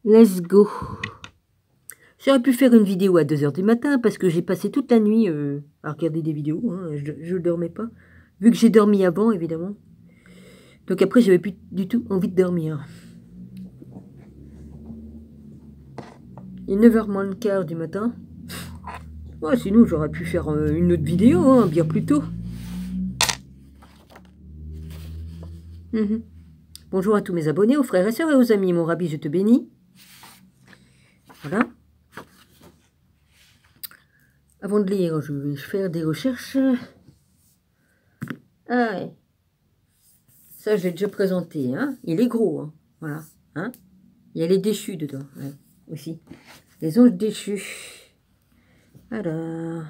Let's go. J'aurais pu faire une vidéo à 2 h du matin parce que j'ai passé toute la nuit à regarder des vidéos. Hein, je ne dormais pas. Vu que j'ai dormi avant, évidemment. Donc après, j'avais plus du tout envie de dormir. Il est 9 h moins le quart du matin. Ouais, sinon, j'aurais pu faire une autre vidéo, hein, bien plus tôt. Bonjour à tous mes abonnés, aux frères et sœurs et aux amis. Mon rabbi, je te bénis. Voilà. Avant de lire, je vais faire des recherches. Ah ouais. Ça, j'ai déjà présenté. Hein. Il est gros. Hein. Voilà. Hein. Il y a les déchus dedans. Ouais, aussi. Les anges déchus. Alors.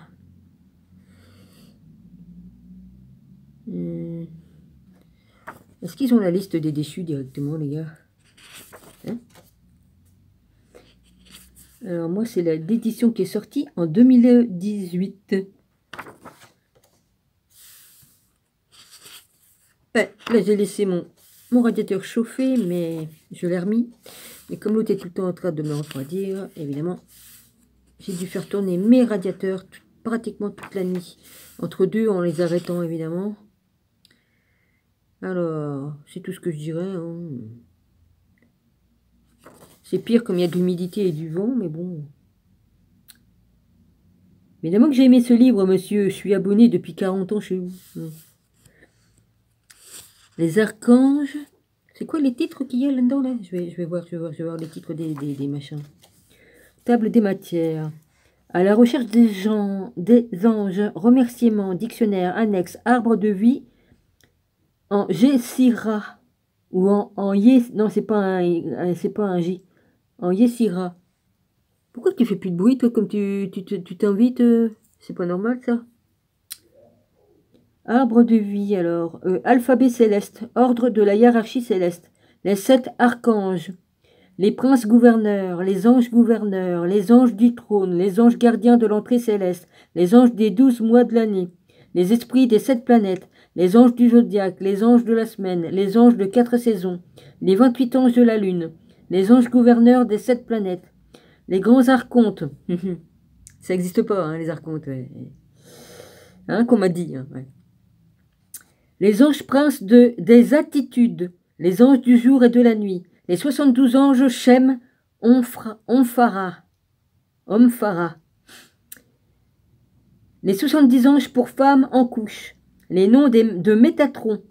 Est-ce qu'ils ont la liste des déchus directement, les gars? Hein? Alors, moi, c'est l'édition qui est sortie en 2018. Ouais, là, j'ai laissé mon radiateur chauffer, mais je l'ai remis. Et comme l'autre est tout le temps en train de me refroidir, évidemment, j'ai dû faire tourner mes radiateurs pratiquement toute la nuit. Entre deux, en les arrêtant, évidemment. Alors, c'est tout ce que je dirais. Hein. C'est pire comme il y a de l'humidité et du vent, mais bon. Évidemment que j'ai aimé ce livre, monsieur. Je suis abonné depuis 40 ans chez vous. Les archanges. C'est quoi les titres qu'il y a là-dedans, là, je vais voir les titres des machins. Table des matières. À la recherche des anges, remerciements, dictionnaire, annexe, arbre de vie, en Yesira. Ou en Yes. Non, c'est pas un J. En Yesira. Pourquoi tu fais plus de bruit, toi, comme tu t'invites c'est pas normal, ça. Arbre de vie, alors. Alphabet céleste. Ordre de la hiérarchie céleste. Les 7 archanges. Les princes gouverneurs. Les anges gouverneurs. Les anges du trône. Les anges gardiens de l'entrée céleste. Les anges des 12 mois de l'année. Les esprits des 7 planètes. Les anges du zodiaque. Les anges de la semaine. Les anges de 4 saisons. Les 28 anges de la lune. Les anges gouverneurs des 7 planètes. Les grands archontes. Ça n'existe pas, hein, les archontes. Hein, qu'on m'a dit. Hein, ouais. Les anges princes des attitudes. Les anges du jour et de la nuit. Les 72 anges Shem, Omphara. Les 70 anges pour femmes en couche. Les noms de Métatron.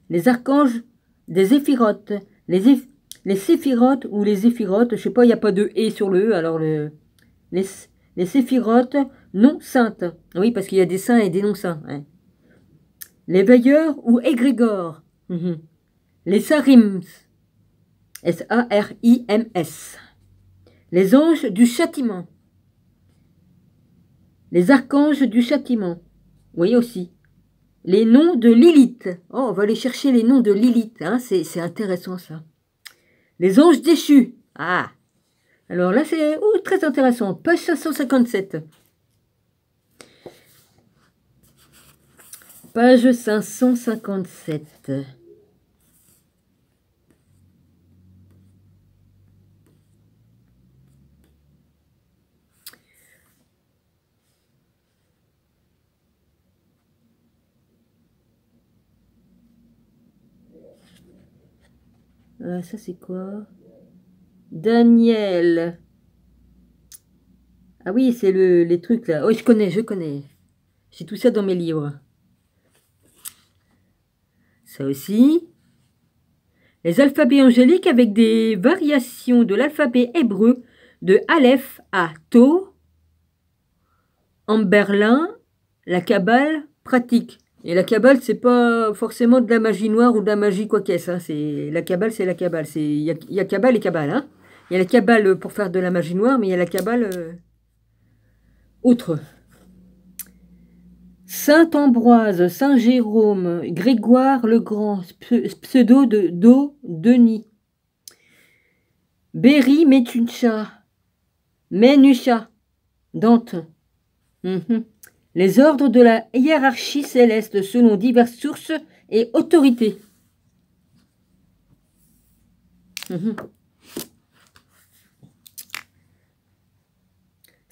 Les archanges des éphirotes. Les séphirotes ou les éphirotes, je sais pas, il n'y a pas de « et » sur le « e », alors les séphirotes non saintes. Oui, parce qu'il y a des saints et des non-saints. Hein. Les veilleurs ou égrégores. Les sarims. S-A-R-I-M-S. Les anges du châtiment. Les archanges du châtiment. Oui, aussi. Les noms de Lilith. Oh, on va aller chercher les noms de Lilith. Hein, c'est intéressant, ça. Les anges déchus. Ah. Alors là, c'est très intéressant. Page 557. Page 557. Ça, c'est quoi? Daniel. Ah oui, c'est les trucs là. Oui, je connais. J'ai tout ça dans mes livres. Ça aussi. Les alphabets angéliques avec des variations de l'alphabet hébreu de Aleph à Tau. En Berlin, la Kabbale pratique. Et la Kabbale, c'est pas forcément de la magie noire ou de la magie quoi qu'est-ce. Hein. La Kabbale, c'est la Kabbale. Il y a Kabbale et Kabbale. Hein. Il y a la Kabbale pour faire de la magie noire, mais il y a la Kabbale autre. Saint Ambroise, Saint Jérôme, Grégoire le Grand, pseudo de Denis. Berry Metucha, Menusha, Dante. Les ordres de la hiérarchie céleste selon diverses sources et autorités.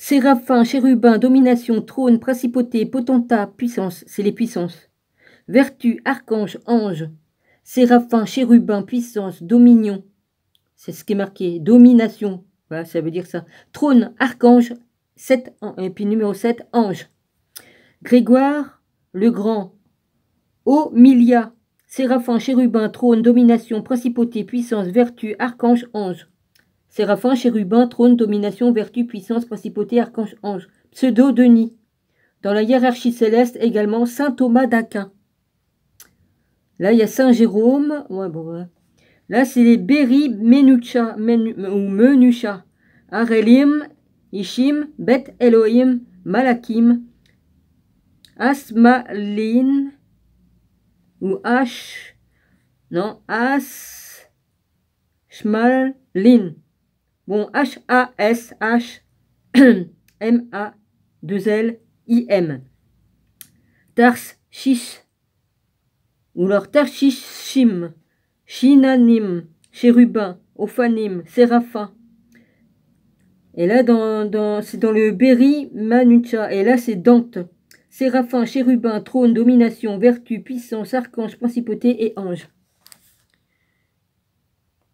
Séraphin, chérubin, domination, trône, principauté, potentat, puissance, c'est les puissances. Vertu, archange, ange. Séraphin, chérubin, puissance, dominion. C'est ce qui est marqué. Domination. Voilà, ça veut dire ça. Trône, archange, 7, et puis numéro 7, ange. Grégoire, le grand. Omilia, séraphin, chérubin, trône, domination, principauté, puissance, vertu, archange, ange. Séraphin, chérubin, trône, domination, vertu, puissance, principauté, archange, ange. Pseudo-Denis. Dans la hiérarchie céleste, également Saint Thomas d'Aquin. Là, il y a Saint Jérôme. Ouais, bon, ouais. Là, c'est les Beri Menucha, ou Menucha. Arelim, Ishim, Bet Elohim, Malakim, Asmalin, ou Ash, non, Shmalin. Bon, H-A-S-H, M-A-2-L-I-M. Tars, Shish, ou alors Tarshishim, Shinanim, Chérubin, Ophanim, Séraphin. Et là, c'est dans le Beri Manucha. Et là, c'est Dante. Séraphin, chérubin, trône, domination, vertu, puissance, archange, principauté et ange.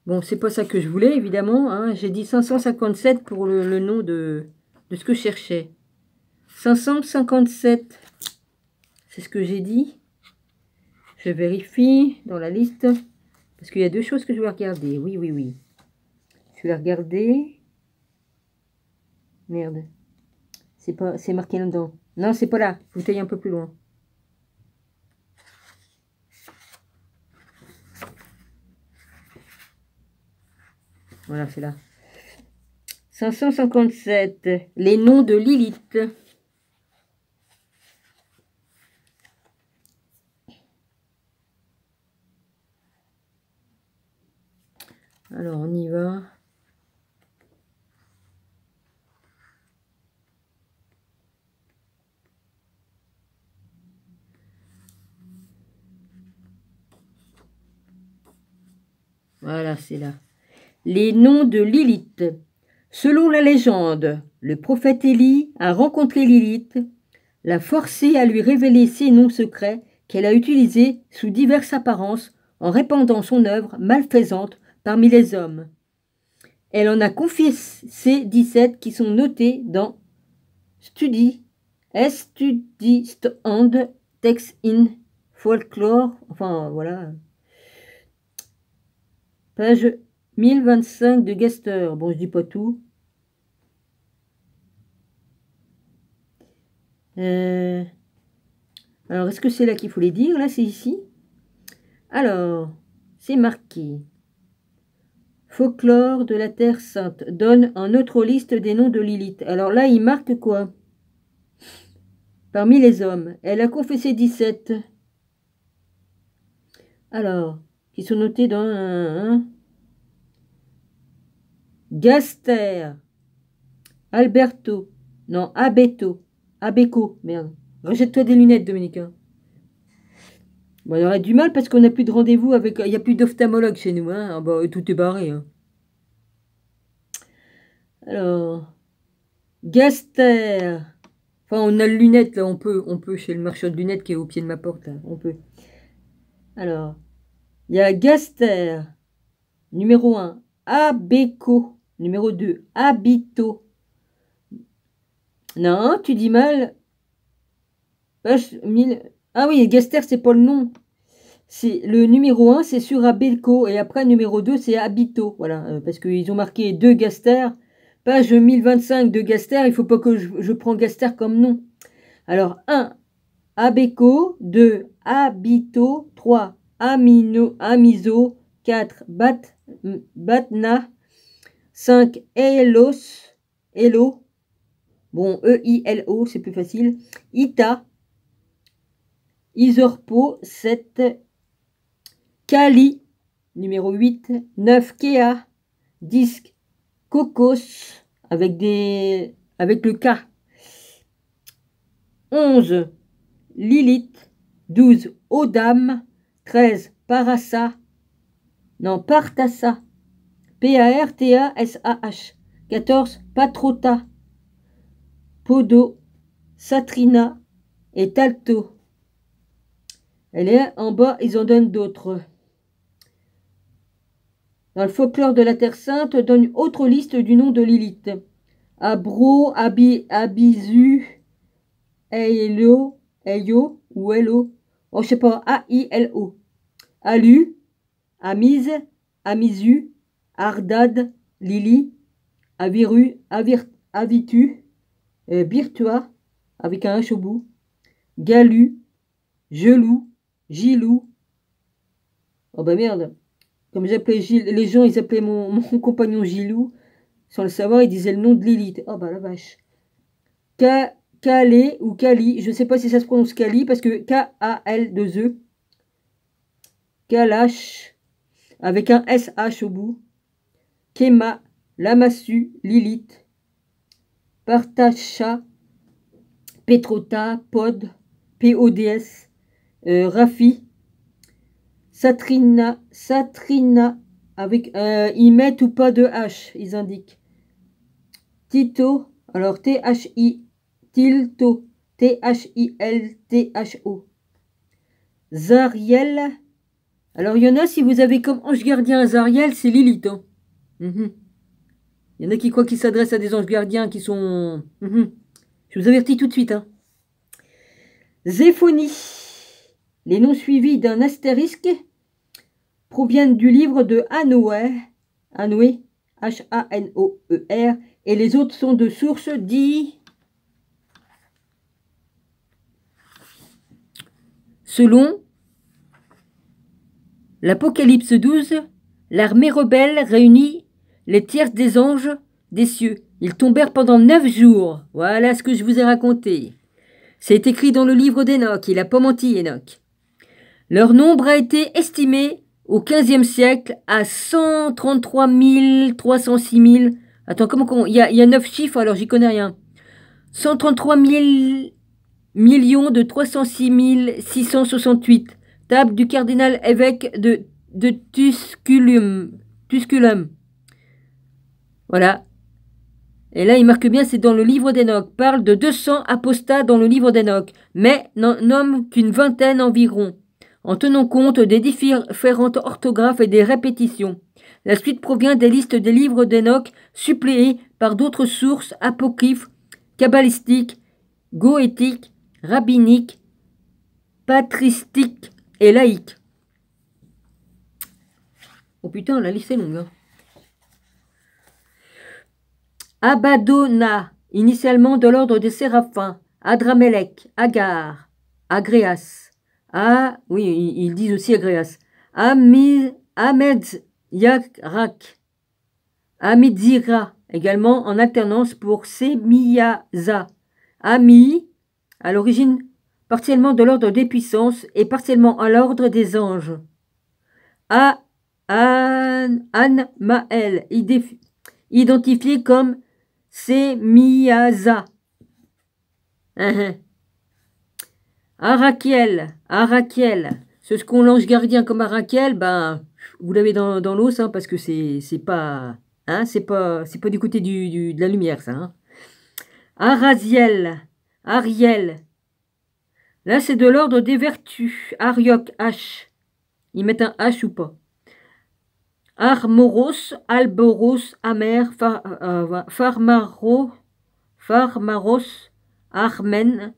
Bon, c'est pas ça que je voulais, évidemment. Hein. J'ai dit 557 pour le nom de ce que je cherchais. 557, c'est ce que j'ai dit. Je vérifie dans la liste. Parce qu'il y a deux choses que je vais regarder. Oui, oui, oui. Je vais regarder. Merde. C'est marqué là-dedans. Non, c'est pas là. Je vous taille un peu plus loin. Voilà, c'est là. 557. Les noms de Lilith. Alors, on y va. Voilà, c'est là. Les noms de Lilith. Selon la légende, le prophète Élie a rencontré Lilith, l'a forcé à lui révéler ses noms secrets qu'elle a utilisés sous diverses apparences en répandant son œuvre malfaisante parmi les hommes. Elle en a confié ces 17 qui sont notés dans Studiestand Text in Folklore, enfin voilà, page 1025 de Gester. Bon, je dis pas tout. Alors, est-ce que c'est là qu'il faut les dire? Là, c'est ici. Alors, c'est marqué. Folklore de la Terre Sainte donne en autre liste des noms de Lilith. Alors là, il marque quoi? Parmi les hommes, elle a confessé 17. Alors, qui sont notés dans Gaster, Alberto, non, Abeco, merde. Rejette-toi des lunettes, Dominique. Bon, on aurait du mal parce qu'on n'a plus de rendez-vous avec... Il n'y a plus d'ophtalmologue chez nous, hein. Ah bah, tout est barré, hein. Alors, Gaster. Enfin, on a le lunette, là, on peut, chez le marchand de lunettes qui est au pied de ma porte, là, on peut. Alors, il y a Gaster, numéro 1, Abeco, numéro 2, Habito. Non, tu dis mal. Page 1000. Ah oui, Gaster, c'est pas le nom. C'est le numéro 1, c'est sur Abeco, et après, numéro 2, c'est Habito. Voilà, parce qu'ils ont marqué 2 Gaster. Page 1025 de Gaster, il faut pas que je prends Gaster comme nom. Alors, 1, Abeco, 2, Habito, 3, Amiso, 4, Batna, 5, Elo, bon, E-I-L-O, c'est plus facile, Ita, Isorpo, 7, Kali, numéro 8, 9, Kea, 10, Cocos, avec le K, 11, Lilith, 12, Odam, 13, Partassa, P-A-R-T-A-S-A-H, 14, Patrota, Podo, Satrina et Talto. Elle est en bas, ils en donnent d'autres. Dans le folklore de la Terre Sainte, donne une autre liste du nom de Lilith. Abro, Abizu, Eilo, Eyo ou Elo. Oh, je sais pas, A-I-L-O. Alu, Amiz, Amizu, Ardad, Lili, Aviru, Avitu, Birtua, avec un H au bout, Galu, Gelou, Gilou. Oh bah merde, comme j'appelais les gens, ils appelaient mon compagnon Gilou, sans le savoir, ils disaient le nom de Lilith. Oh bah la vache. Calé ou Kali, je ne sais pas si ça se prononce Kali, parce que K-A-L-2-E. Kalash, avec un S-H au bout. Kema, Lamassu, Lilith. Partacha, Petrota, Pod, P-O-D-S, Rafi. Satrina, avec ils mettent ou pas de H, ils indiquent. Tito, alors T-H-I, Tilto, T-H-I-L-T-H-O. Zariel, alors il y en a, si vous avez comme ange gardien Zariel, c'est Lilith. Hein. Il y en a qui croient qu'ils s'adressent à des anges gardiens qui sont... Je vous avertis tout de suite. Hein. Zéphonie, les noms suivis d'un astérisque proviennent du livre de Anoé, H-A-N-O-E-R, et les autres sont de sources dites selon l'Apocalypse 12, l'armée rebelle réunit les tierces des anges des cieux. Ils tombèrent pendant 9 jours. Voilà ce que je vous ai raconté. C'est écrit dans le livre d'Enoch, il n'a pas menti Enoch. Leur nombre a été estimé au XVe siècle à 133 306 000. Attends, comment il y a 9 chiffres, alors j'y connais rien. 133 millions de 306 668. Table du cardinal évêque de Tusculum. Voilà. Et là, il marque bien, c'est dans le livre d'Enoch. Parle de 200 apostats dans le livre d'Enoch, mais n'en nomme qu'une vingtaine environ, en tenant compte des différentes orthographes et des répétitions. La suite provient des listes des livres d'Enoch, suppléées par d'autres sources apocryphes, kabbalistiques, goétiques, rabbiniques, patristiques et laïques. Oh putain, la liste est longue. Hein. Abaddona, initialement de l'ordre des Séraphins, Adramelech, Agar, Agréas. Ah, oui, ils disent aussi Agréas. Amedzyarak, Amidzira, également en alternance pour Semiyaza. Ami, à l'origine partiellement de l'ordre des puissances et partiellement à l'ordre des anges. Anmael, identifié comme Semiyaza. Arakiel, ce qu'on l'ange gardien comme Arakiel, ben, vous l'avez dans l'os, hein, parce que c'est pas, hein, c'est pas du côté de la lumière, ça. Hein. Ariel, là c'est de l'ordre des vertus. Ariok, H, ils mettent un H ou pas. Armoros, Alboros, Amer, Farmaros, Armen,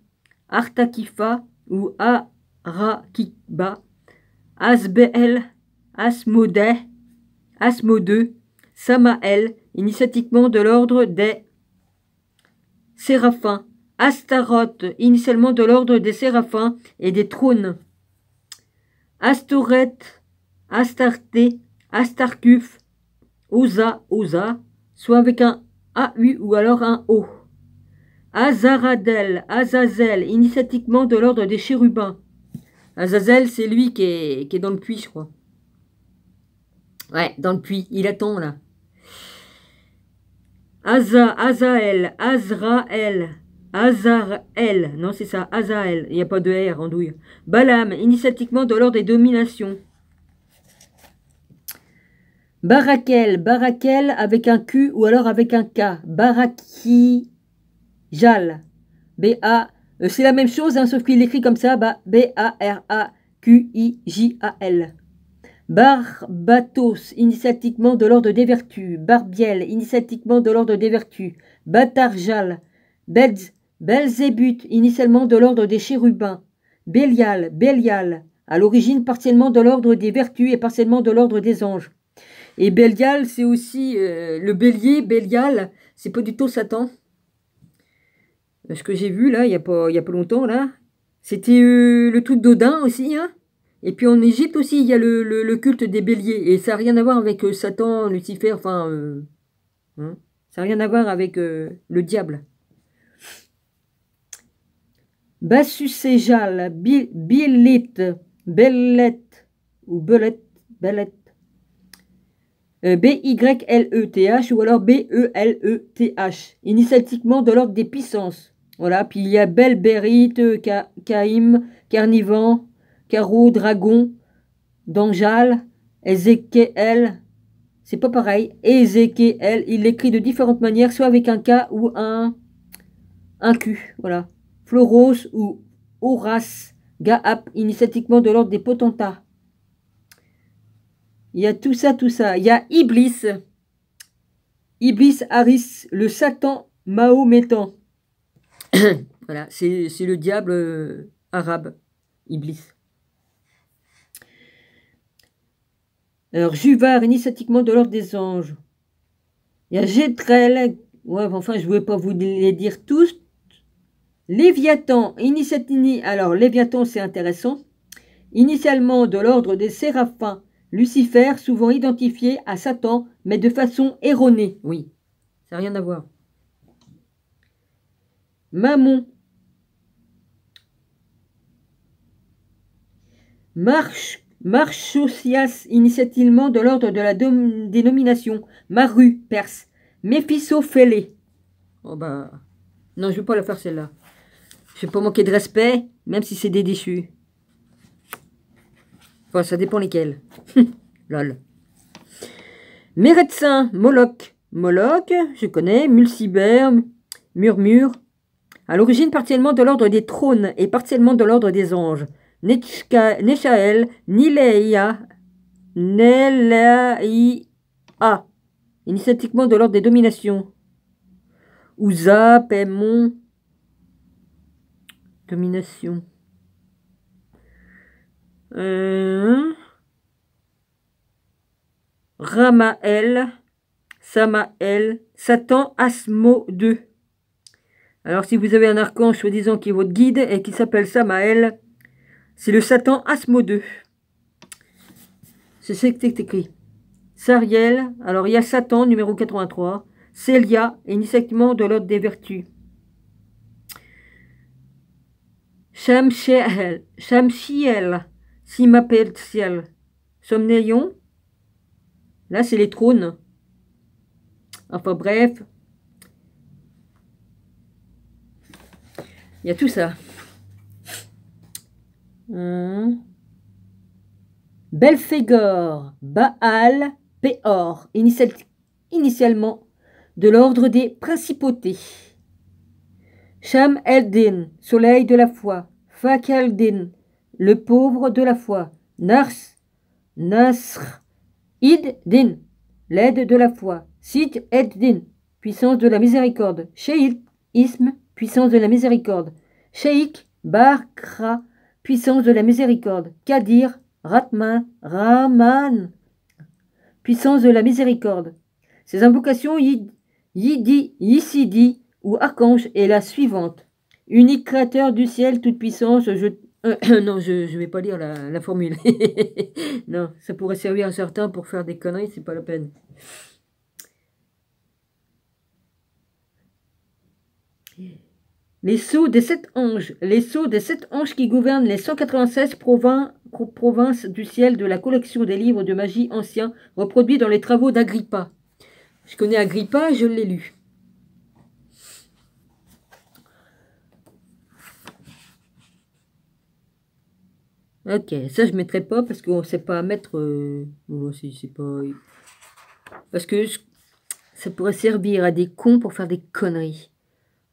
Artakifa ou Arakiba, Asbeel, Asmodeh, Asmodeux, Samael, initiatiquement de l'ordre des Séraphins, Astaroth, initialement de l'ordre des Séraphins et des trônes, Astoret, Astarté, Astarkuf, Osa, soit avec un AU ou alors un O. Azaradel, Azazel, initiatiquement de l'ordre des chérubins. Azazel, c'est lui qui est dans le puits, je crois. Ouais, dans le puits, il attend là. Azael, Azrael, Azarel, non c'est ça, Azael, il n'y a pas de R en douille. Balaam, initiatiquement de l'ordre des dominations. Barakel avec un Q ou alors avec un K. Jal. B-A. C'est la même chose, hein, sauf qu'il écrit comme ça. B-A-R-A-Q-I-J-A-L. Barbatos, initiatiquement de l'ordre des vertus. Barbiel, initiatiquement de l'ordre des vertus. Batarjal. Belzébuth, initialement de l'ordre des chérubins. Bélial, à l'origine partiellement de l'ordre des vertus et partiellement de l'ordre des anges. Et Bélial, c'est aussi le bélier, Bélial, c'est pas du tout Satan. Ce que j'ai vu là, il y a pas longtemps là, c'était le truc d'Odin aussi, hein. Et puis en Égypte aussi, il y a le culte des béliers. Et ça n'a rien à voir avec Satan, Lucifer, enfin... hein, ça n'a rien à voir avec le diable. Bassuséjal, Bilith, Bellet, ou Bellet, B-Y-L-E-T-H ou alors B-E-L-E-T-H, initiatiquement de l'ordre des puissances. Voilà, puis il y a Belbérite, Caïm, Carnivan, Caro, Dragon, Danjal, Ézéchiel, c'est pas pareil, Ézéchiel, il l'écrit de différentes manières, soit avec un K ou un Q, voilà. Floros ou Horace, Gaap, initiatiquement de l'ordre des potentats. Il y a tout ça, tout ça. Il y a Iblis. Iblis Haris, le Satan mahométan. Voilà, c'est le diable arabe, Iblis. Alors, Juvar, initiatiquement de l'ordre des anges. Il y a Jétrel. Ouais, enfin, je ne voulais pas vous les dire tous. Léviathan, initiatiquement. Alors, Léviathan, c'est intéressant. Initialement de l'ordre des séraphins. Lucifer, souvent identifié à Satan, mais de façon erronée. Oui, ça n'a rien à voir. Mammon. Marchosias, initialement de l'ordre de la dénomination. Maru, perse. Méphisophélé. Oh bah... Non, je ne vais pas la faire celle-là. Je ne vais pas manquer de respect, même si c'est des déchus. Enfin, ça dépend lesquels. Lol. Méretsin, Moloch. Moloch, je connais. Mulciber, Murmure. À l'origine partiellement de l'ordre des trônes et partiellement de l'ordre des anges. Nechael, Nileia, Nelaia. Initiatiquement de l'ordre des dominations. Ouza, Paimon. Domination. Ramael, Samael, Satan, Asmo 2. Alors si vous avez un archange soi-disant qui est votre guide et qui s'appelle Samael, c'est le Satan Asmo 2. C'est ce que c'est écrit. Sariel, alors il y a Satan, numéro 83. Célia, initialement de l'ordre des vertus. Shamshiel, Simapeltiel, Somnéion. Là, c'est les trônes. Enfin bref. Il y a tout ça. Belphégor, Baal, Péor, initialement de l'ordre des principautés. Sham Eldin, soleil de la foi. Fakaldin, le pauvre de la foi. Nasr, Id-Din, l'aide de la foi. Sid Ed-Din, puissance de la miséricorde. Sheikh, isme, puissance de la miséricorde. Sheikh, Barkra, puissance de la miséricorde. Kadir, Raman, puissance de la miséricorde. Ces invocations Yisidi ou archange est la suivante. Unique créateur du ciel, toute puissance, non, je ne vais pas lire la formule. Non, ça pourrait servir à certains pour faire des conneries, c'est pas la peine. Les sceaux des 7 anges. Les sceaux des 7 anges qui gouvernent les 196 provinces du ciel de la collection des livres de magie anciens reproduits dans les travaux d'Agrippa. Je connais Agrippa, je l'ai lu. Ok, ça je ne mettrai pas parce qu'on ne sait pas mettre... c'est pas... Parce que ça pourrait servir à des cons pour faire des conneries.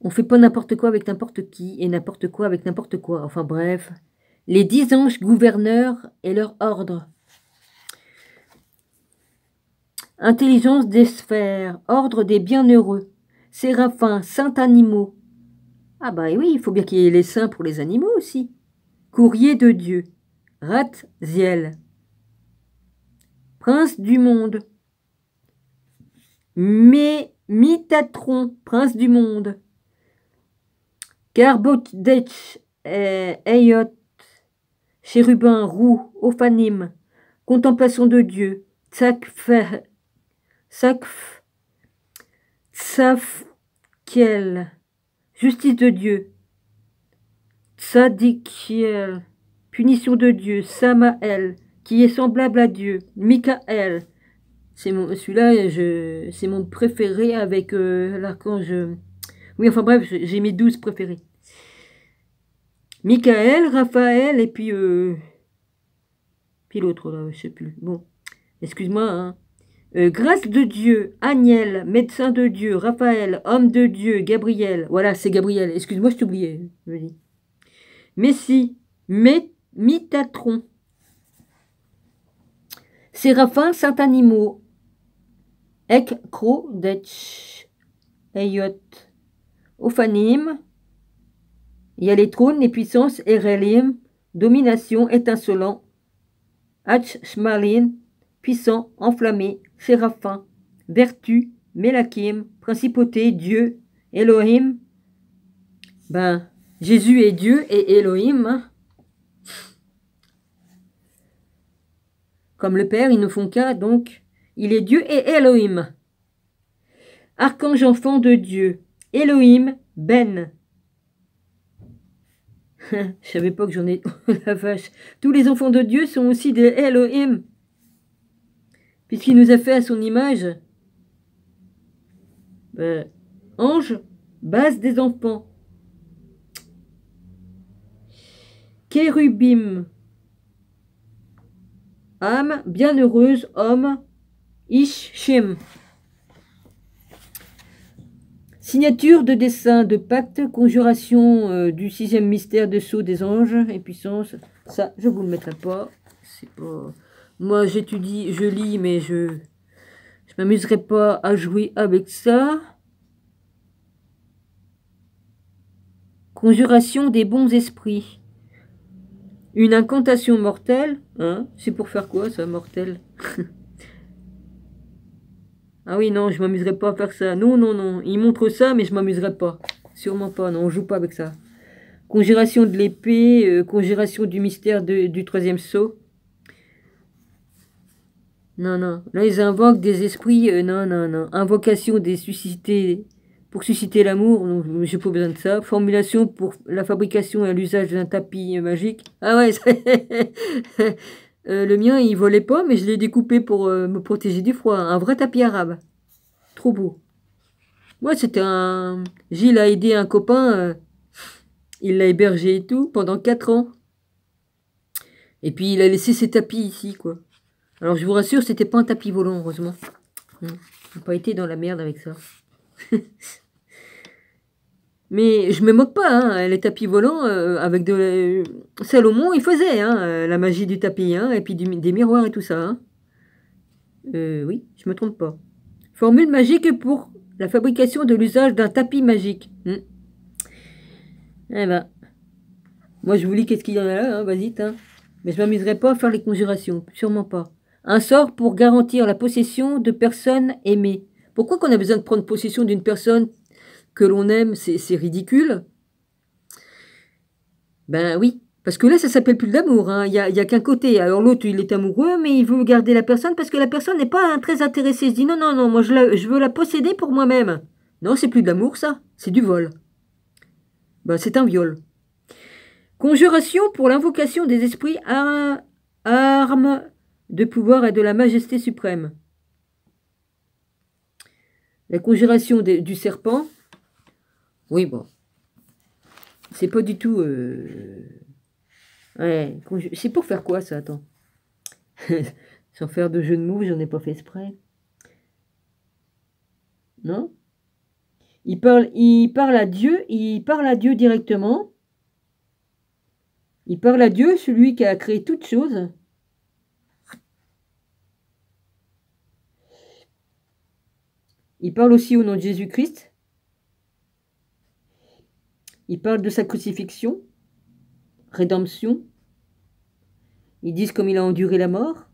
On fait pas n'importe quoi avec n'importe qui et n'importe quoi avec n'importe quoi. Enfin bref. Les 10 anges gouverneurs et leur ordre. Intelligence des sphères, ordre des bienheureux, séraphins, saints animaux. Ah bah oui, il faut bien qu'il y ait les saints pour les animaux aussi. Courrier de Dieu, Ratziel, prince du monde, Mitatron, prince du monde, Garbodetch, Eyot, chérubin, roux, Ophanim, contemplation de Dieu, Tsakf, Tsafkiel, justice de Dieu, Tzadikiel, punition de Dieu, Samaël, qui est semblable à Dieu, Michael, celui-là, c'est mon préféré avec l'archange. Oui, enfin bref, j'ai mes 12 préférés. Michael, Raphaël, et puis l'autre, là, je sais plus. Bon, excuse-moi, hein. Grâce de Dieu, Aniel, médecin de Dieu, Raphaël, homme de Dieu, Gabriel. Voilà, c'est Gabriel. Excuse-moi, je t'oubliais. Messie, Mitatron. Séraphin, saint animaux. Ek, Kro, Detch, Eyot, Ophanim. Il y a les trônes, les puissances, Erelim, domination, étincelant, Hach, Shmalin, puissant, enflammé, séraphin, vertu, Mélakim, principauté, Dieu, Elohim. Ben, Jésus est Dieu et Elohim. Hein. Comme le Père, ils ne font qu'un, donc il est Dieu et Elohim. Archange enfant de Dieu, Elohim, Ben. Je savais pas que j'en ai... la vache. Tous les enfants de Dieu sont aussi des Elohim. Puisqu'il nous a fait à son image. Ange, base des enfants. Kérubim. Âme, bienheureuse, homme. Ish-Shem. Signature de dessin, de pacte, conjuration du 6e mystère de sceau des anges et puissance. Ça, je vous le mettrai pas. C'est pas... Moi, j'étudie, je lis, mais je m'amuserai pas à jouer avec ça. Conjuration des bons esprits. Une incantation mortelle. Hein? C'est pour faire quoi, ça, mortel? Ah oui, non, je m'amuserai pas à faire ça. Non, non, non. Il montre ça, mais je m'amuserai pas. Sûrement pas. Non, on joue pas avec ça. Conjuration de l'épée. Conjuration du mystère du 3e sceau. Non, non. Là, ils invoquent des esprits. Non, non, non. Invocation des suscités. Pour susciter l'amour. Donc, j'ai pas besoin de ça. Formulation pour la fabrication et l'usage d'un tapis magique. Ah ouais, le mien, il volait pas, mais je l'ai découpé pour me protéger du froid. Un vrai tapis arabe. Trop beau. Moi, c'était un... Gilles a aidé un copain. Il l'a hébergé et tout pendant 4 ans. Et puis, il a laissé ses tapis ici, quoi. Alors, je vous rassure, c'était pas un tapis volant, heureusement. Je n'ai pas été dans la merde avec ça. Mais je me moque pas, hein, les tapis volants, avec de... Salomon, il faisait, hein, la magie du tapis, hein, et puis des miroirs et tout ça. Hein. Oui, je me trompe pas. Formule magique pour la fabrication de l'usage d'un tapis magique. Eh ben, moi je vous lis qu'est-ce qu'il y en a là, hein, vas-y, hein. Mais je m'amuserai pas à faire les conjurations, sûrement pas. Un sort pour garantir la possession de personnes aimées. Pourquoi qu'on a besoin de prendre possession d'une personne que l'on aime, c'est ridicule. Ben oui, parce que là, ça s'appelle plus de l'amour. Hein. Il y a qu'un côté. Alors l'autre, il est amoureux, mais il veut garder la personne parce que la personne n'est pas très intéressée. Il se dit non, non, non, moi je veux la posséder pour moi-même. Non, c'est plus de l'amour, ça. C'est du vol. Ben, c'est un viol. Conjuration pour l'invocation des esprits armes de pouvoir et de la majesté suprême. La conjuration du serpent. Oui, bon. C'est pas du tout... Ouais, c'est pour faire quoi, ça? Attends. Sans faire de jeu de mots, j'en ai pas fait exprès. Non? il parle à Dieu, directement. Il parle à Dieu, celui qui a créé toutes choses. Il parle aussi au nom de Jésus-Christ. Il parle de sa crucifixion, rédemption. Ils disent comme il a enduré la mort,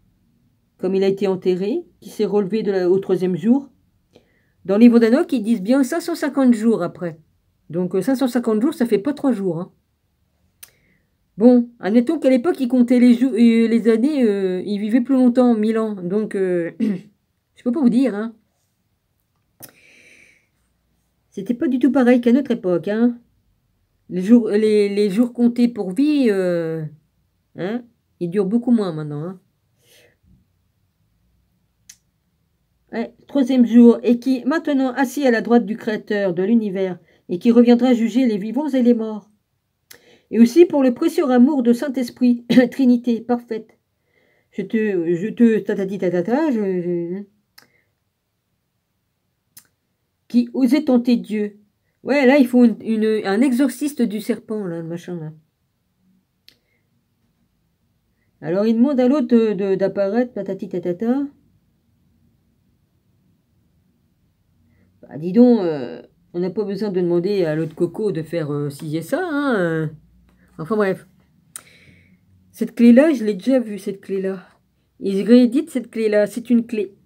comme il a été enterré, qu'il s'est relevé au 3e jour. Dans le livre d'Enoch, ils disent bien 550 jours après. Donc 550 jours, ça fait pas 3 jours. Hein. Bon, admettons qu'à l'époque, ils comptaient les années, ils vivaient plus longtemps, 1000 ans. Donc, je peux pas vous dire. Hein. C'était pas du tout pareil qu'à notre époque. Hein. Les jours comptés pour vie, hein, ils durent beaucoup moins maintenant. Hein. Ouais, 3e jour, et qui, maintenant assis à la droite du Créateur de l'univers, et qui reviendra juger les vivants et les morts. Et aussi pour le précieux amour de Saint-Esprit, Trinité parfaite. Qui osait tenter Dieu. Ouais, là, il faut un exorciste du serpent, là, le machin, là. Alors, il demande à l'autre d'apparaître, patati tatata. Bah, dis donc, on n'a pas besoin de demander à l'autre coco de faire ci et ça, hein. Enfin, bref. Cette clé-là, je l'ai déjà vue, cette clé-là. Ils rééditent cette clé-là, c'est une clé.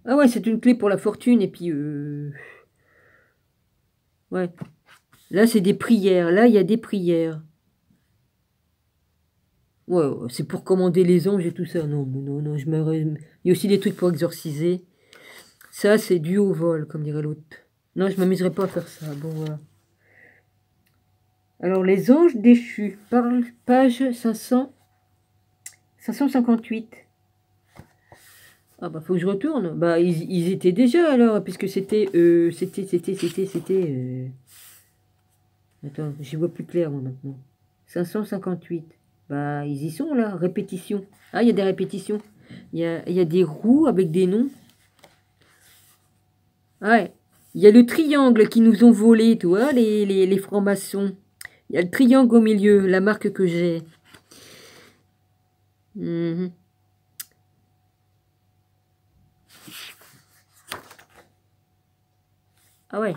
Ah ouais, c'est une clé pour la fortune, et puis... Ouais. Là, c'est des prières. Là, il y a des prières. Ouais, c'est pour commander les anges et tout ça. Non, non, non, il y a aussi des trucs pour exorciser. Ça, c'est dû au vol, comme dirait l'autre. Non, je m'amuserai pas à faire ça. Bon, voilà. Alors, les anges déchus. Page 558. Ah bah, faut que je retourne. Bah, ils étaient déjà, alors, puisque c'était... Attends, j'y vois plus clair, moi, maintenant. 558. Bah, ils y sont, là. Répétition. Ah, il y a des répétitions. Il y a des roues avec des noms. Ouais. Il y a le triangle qui nous ont volé, tu vois, les francs-maçons. Il y a le triangle au milieu, la marque que j'ai. Ah ouais.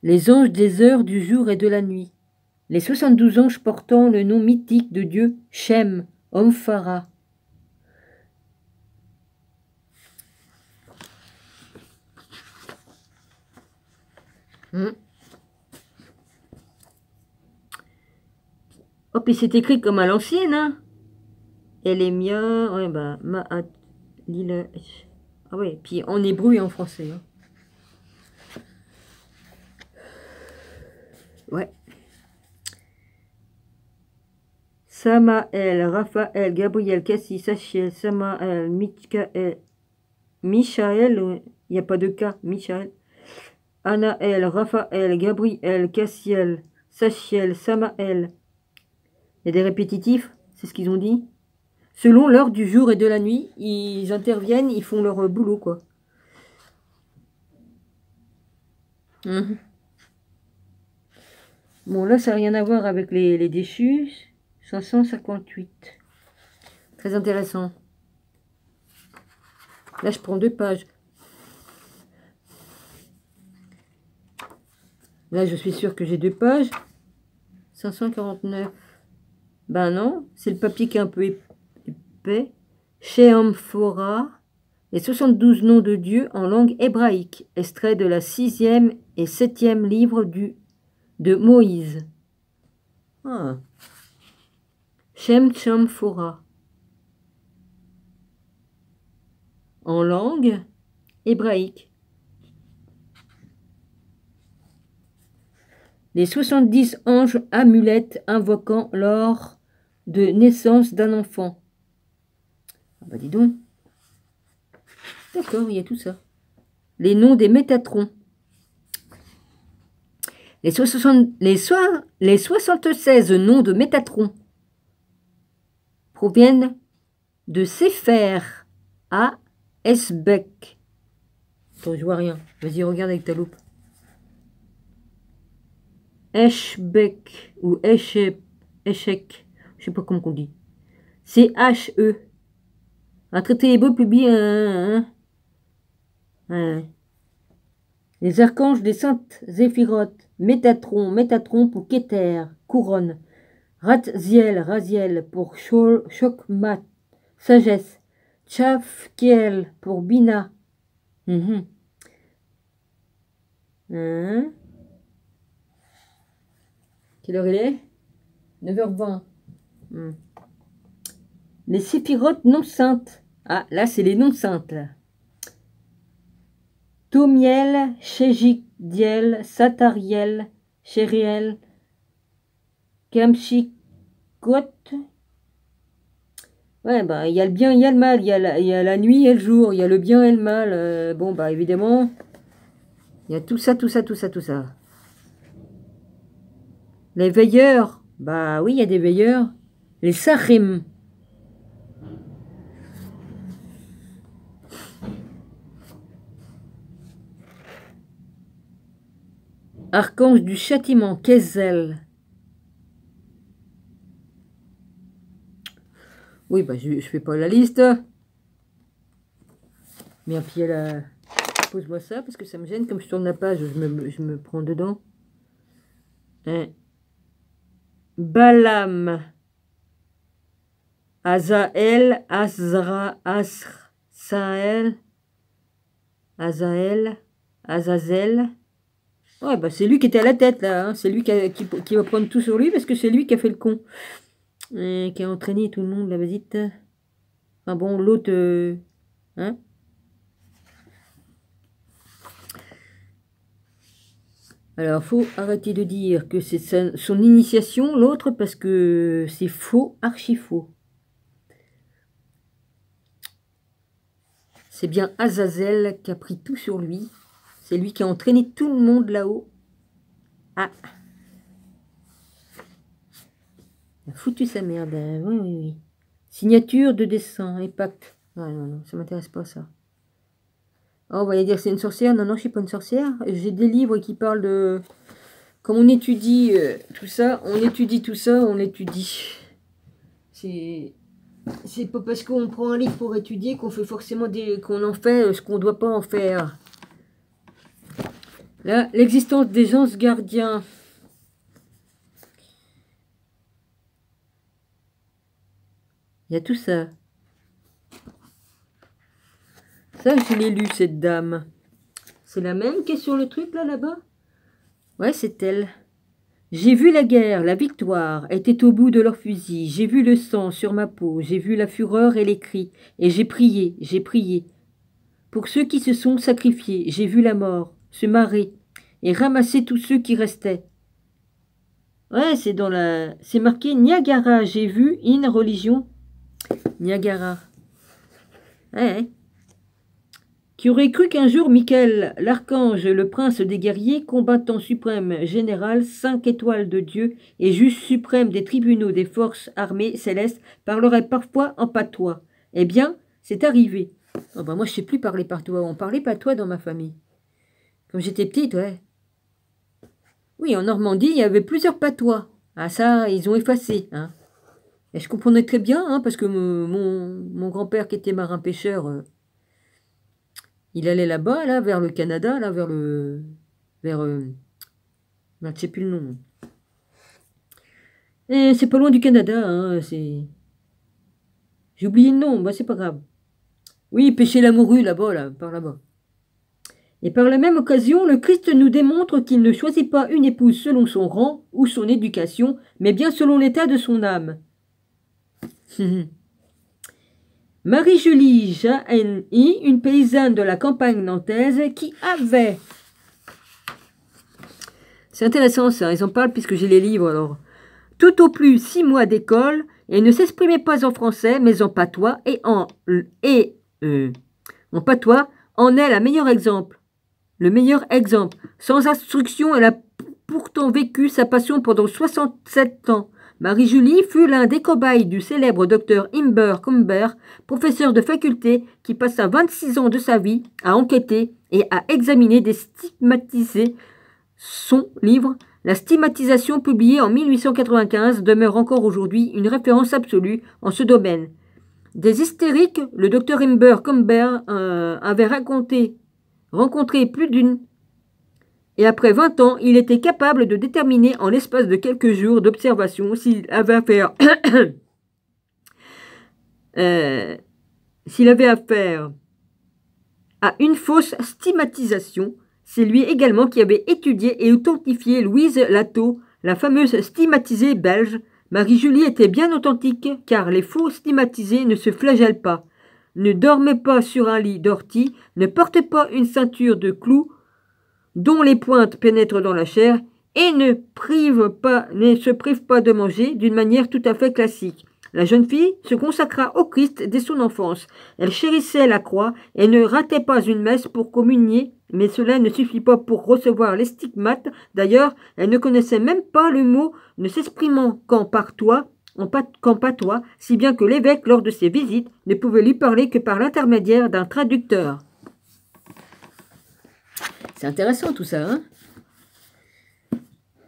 Les anges des heures du jour et de la nuit. Les 72 anges portant le nom mythique de Dieu, Shem, Omphara. Oh, puis c'est écrit comme à l'ancienne, hein. Elémia, ouais, bah, Ma'at, Lila. Ah ouais, puis en hébreu et en français. Hein. Ouais. Samaël, Raphaël, Gabriel, Cassie, Sachiel, Samaël, Michaël, il n'y a pas de cas, Michaël. Anaël, Raphaël, Gabriel, Cassiel, Sachiel, Samaël. Il y a des répétitifs, c'est ce qu'ils ont dit. Selon l'heure du jour et de la nuit, ils interviennent, ils font leur boulot, quoi. Bon, là, ça n'a rien à voir avec les déchus. 558. Très intéressant. Là, je prends 2 pages. Là, je suis sûre que j'ai 2 pages. 549. Ben non, c'est le papier qui est un peu épais. Chez Amphora, les 72 noms de Dieu en langue hébraïque, extrait de la 6e et 7e livre de Moïse. Ah. Shem Champhora. En langue hébraïque. Les 70 anges amulettes invoquant lors de naissance d'un enfant. Ah bah dis donc. D'accord, il y a tout ça. Les noms des Métatrons. Les 76 noms de Métatron proviennent de Sefer à Esbek. Attends, je vois rien. Vas-y, regarde avec ta loupe. Eschbeck ou échec, je sais pas comment on dit. C-H-E. Un traité hébreu publié les archanges des saintes Zéphirotes, Métatron pour Kéter, couronne, Raziel pour Chokmat, sagesse, Tchafkiel pour Bina. Quelle heure il est? 9h20. Les séphirotes non saintes. Ah, là, c'est les non saintes, là. Thomiel, Shejikdiel, Satariel, Shériel, Kamshikot. Ouais, bah, il y a le bien, il y a le mal, il y a la nuit et le jour, il y a le bien et le mal. Bon, bah, évidemment, il y a tout ça. Les veilleurs, bah oui, il y a des veilleurs. Les Sachim. Archange du châtiment, Kézel. Oui, bah je fais pas la liste. Mais puis pose-moi ça parce que ça me gêne. Comme je tourne la page, je me prends dedans. Balaam. Azael, Azra, Asr, Saël, Azael, Azazel. Ouais, bah c'est lui qui était à la tête, là. Hein. C'est lui qui va prendre tout sur lui, parce que c'est lui qui a fait le con. Et qui a entraîné tout le monde, la vasite. Enfin bon, l'autre... hein. Alors, faut arrêter de dire que c'est son initiation, l'autre, parce que c'est faux, archi faux. C'est bien Azazel qui a pris tout sur lui. C'est lui qui a entraîné tout le monde là-haut. Ah. Il a foutu sa merde. Oui. Signature de dessin et pacte. Ouais, non, ça m'intéresse pas, ça. Oh, on va dire que c'est une sorcière. Non, je suis pas une sorcière. J'ai des livres qui parlent de... Comme on étudie tout ça, on étudie. C'est pas parce qu'on prend un livre pour étudier qu'on fait forcément qu'on en fait ce qu'on doit pas en faire. Là, l'existence des anges gardiens. Il y a tout ça. Ça, je l'ai lu, cette dame. C'est la même qui est sur le truc, là-bas? Ouais, c'est elle. J'ai vu la guerre, la victoire était au bout de leur fusil. J'ai vu le sang sur ma peau. J'ai vu la fureur et les cris. Et j'ai prié. Pour ceux qui se sont sacrifiés, j'ai vu la mort se marrer et ramasser tous ceux qui restaient. Ouais, c'est marqué Niagara, j'ai vu, in religion. Niagara. Ouais. Qui aurait cru qu'un jour, Michael, l'archange, le prince des guerriers, combattant suprême général, 5 étoiles de Dieu et juge suprême des tribunaux des forces armées célestes, parlerait parfois en patois. Eh bien, c'est arrivé. Oh ben moi, je ne sais plus parler patois. On parlait patois dans ma famille. Quand j'étais petite, ouais. Oui, en Normandie, il y avait plusieurs patois. Ah ça, ils ont effacé. Hein. Et je comprenais très bien, hein, parce que mon grand-père qui était marin-pêcheur, il allait là-bas, là, vers le Canada, là, vers je sais plus le nom. Et c'est pas loin du Canada, hein, c'est... J'ai oublié le nom, bah c'est pas grave. Oui, pêcher la morue, là-bas, là, par là-bas. Et par la même occasion, le Christ nous démontre qu'il ne choisit pas une épouse selon son rang ou son éducation, mais bien selon l'état de son âme. Marie-Julie Jahenny, une paysanne de la campagne nantaise qui avait... C'est intéressant ça, ils en parlent puisque j'ai les livres alors. Tout au plus 6 mois d'école et ne s'exprimait pas en français mais en patois en patois en est le meilleur exemple. Sans instruction, elle a pourtant vécu sa passion pendant 67 ans. Marie-Julie fut l'un des cobayes du célèbre docteur Imber Comber, professeur de faculté qui passa 26 ans de sa vie à enquêter et à examiner des stigmatisés. Son livre La stigmatisation publiée en 1895 demeure encore aujourd'hui une référence absolue en ce domaine. Des hystériques, le docteur Imber Comber avait rencontré plus d'une, et après 20 ans, il était capable de déterminer en l'espace de quelques jours d'observation s'il avait affaire à une fausse stigmatisation. C'est lui également qui avait étudié et authentifié Louise Lataux, la fameuse stigmatisée belge. Marie-Julie était bien authentique, car les faux stigmatisés ne se flagellent pas, ne dorment pas sur un lit d'ortie, ne portent pas une ceinture de clous dont les pointes pénètrent dans la chair, et ne se privent pas de manger d'une manière tout à fait classique. La jeune fille se consacra au Christ dès son enfance. Elle chérissait la croix et ne ratait pas une messe pour communier, mais cela ne suffit pas pour recevoir les stigmates. D'ailleurs, elle ne connaissait même pas le mot, ne s'exprimant qu'en patois, si bien que l'évêque, lors de ses visites, ne pouvait lui parler que par l'intermédiaire d'un traducteur. C'est intéressant tout ça, hein?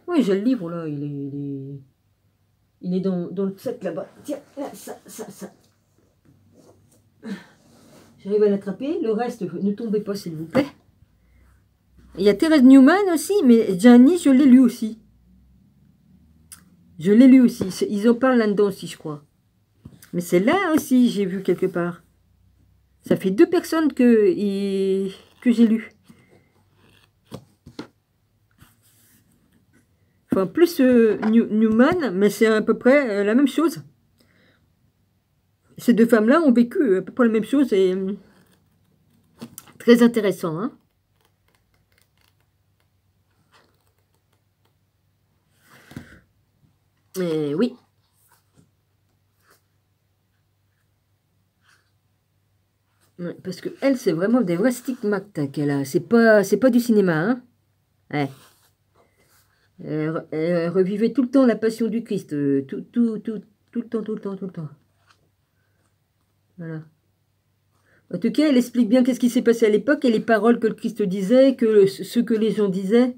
Oui, j'ai le livre là, il est dans le sac là-bas. Tiens, là, ça. J'arrive à l'attraper. Le reste, ne tombez pas s'il vous plaît. Il y a Thérèse Newman aussi, mais Gianni, je l'ai lu aussi. Ils en parlent là-dedans aussi, je crois. Mais c'est là aussi, j'ai vu quelque part. Ça fait 2 personnes que j'ai lu. Enfin, plus Newman, mais c'est à peu près la même chose. Ces 2 femmes-là ont vécu à peu près la même chose et très intéressant, hein. Et oui. Ouais, parce que elle, c'est vraiment des vrais stigmates qu'elle a. C'est pas du cinéma, hein. Ouais. Elle revivait tout le temps la passion du Christ, tout le temps. Voilà. En tout cas, elle explique bien qu'est-ce qui s'est passé à l'époque et les paroles que le Christ disait, ce que les gens disaient.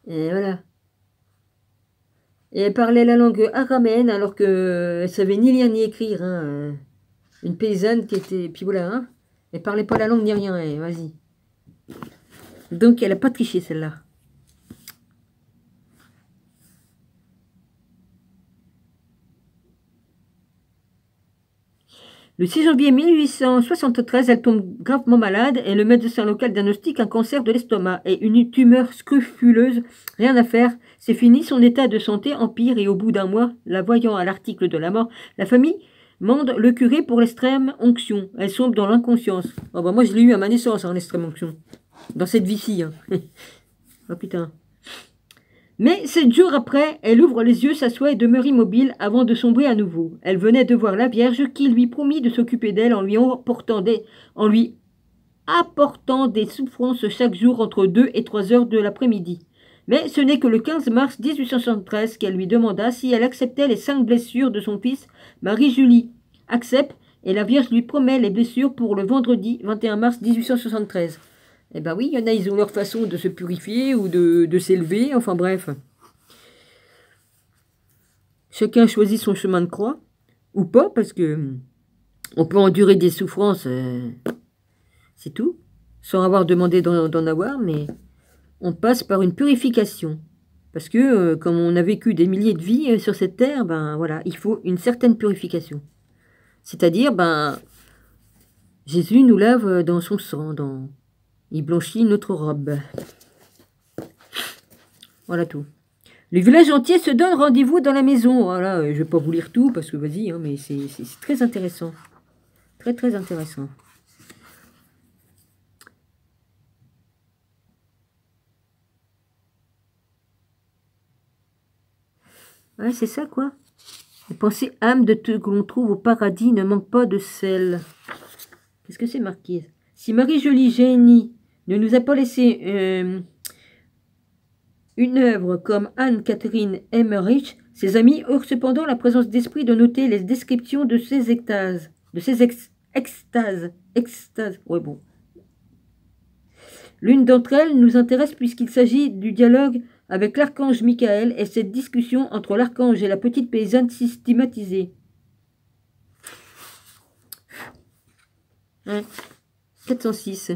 Et voilà. Et elle parlait la langue araméenne alors qu'elle savait ni lire ni écrire. Hein. Une paysanne qui était... Puis voilà, hein. Elle parlait pas la langue ni rien, vas-y. Donc elle n'a pas triché celle-là. Le 6 janvier 1873, elle tombe gravement malade et le médecin local diagnostique un cancer de l'estomac et une tumeur scrofuleuse. Rien à faire, c'est fini, son état de santé empire et au bout d'un mois, la voyant à l'article de la mort, la famille mande le curé pour l'extrême onction. Elle sombre dans l'inconscience. Oh bah moi je l'ai eu à ma naissance, hein, l'extrême onction. Dans cette vie-ci. Hein. Oh putain. Mais 7 jours après, elle ouvre les yeux, s'assoit et demeure immobile avant de sombrer à nouveau. Elle venait de voir la Vierge qui lui promit de s'occuper d'elle en lui apportant des souffrances chaque jour entre 2 et 3 heures de l'après-midi. Mais ce n'est que le 15 mars 1873 qu'elle lui demanda si elle acceptait les 5 blessures de son fils. Marie-Julie accepte et la Vierge lui promet les blessures pour le vendredi 21 mars 1873. Eh ben oui, il y en a, ils ont leur façon de se purifier ou de s'élever, enfin bref. Chacun choisit son chemin de croix, ou pas, parce que on peut endurer des souffrances, c'est tout, sans avoir demandé d'en avoir, mais on passe par une purification. Parce que, comme on a vécu des milliers de vies sur cette terre, ben voilà, il faut une certaine purification. C'est-à-dire, ben, Jésus nous lave dans son sang, il blanchit notre robe. Voilà tout. Le village entier se donne rendez-vous dans la maison. Voilà, je ne vais pas vous lire tout parce que vas-y, hein, mais c'est très intéressant. Très très intéressant. Ouais, c'est ça quoi. Les pensées âmes de tout que l'on trouve au paradis ne manquent pas de sel. Qu'est-ce que c'est marqué? Si Marie-Julie Génie ne nous a pas laissé une œuvre comme Anne-Catherine Emmerich, ses amis eurent cependant la présence d'esprit de noter les descriptions de ces extases. Ouais, bon. L'une d'entre elles nous intéresse puisqu'il s'agit du dialogue avec l'archange Michael et cette discussion entre l'archange et la petite paysanne systématisée. Hein, 406.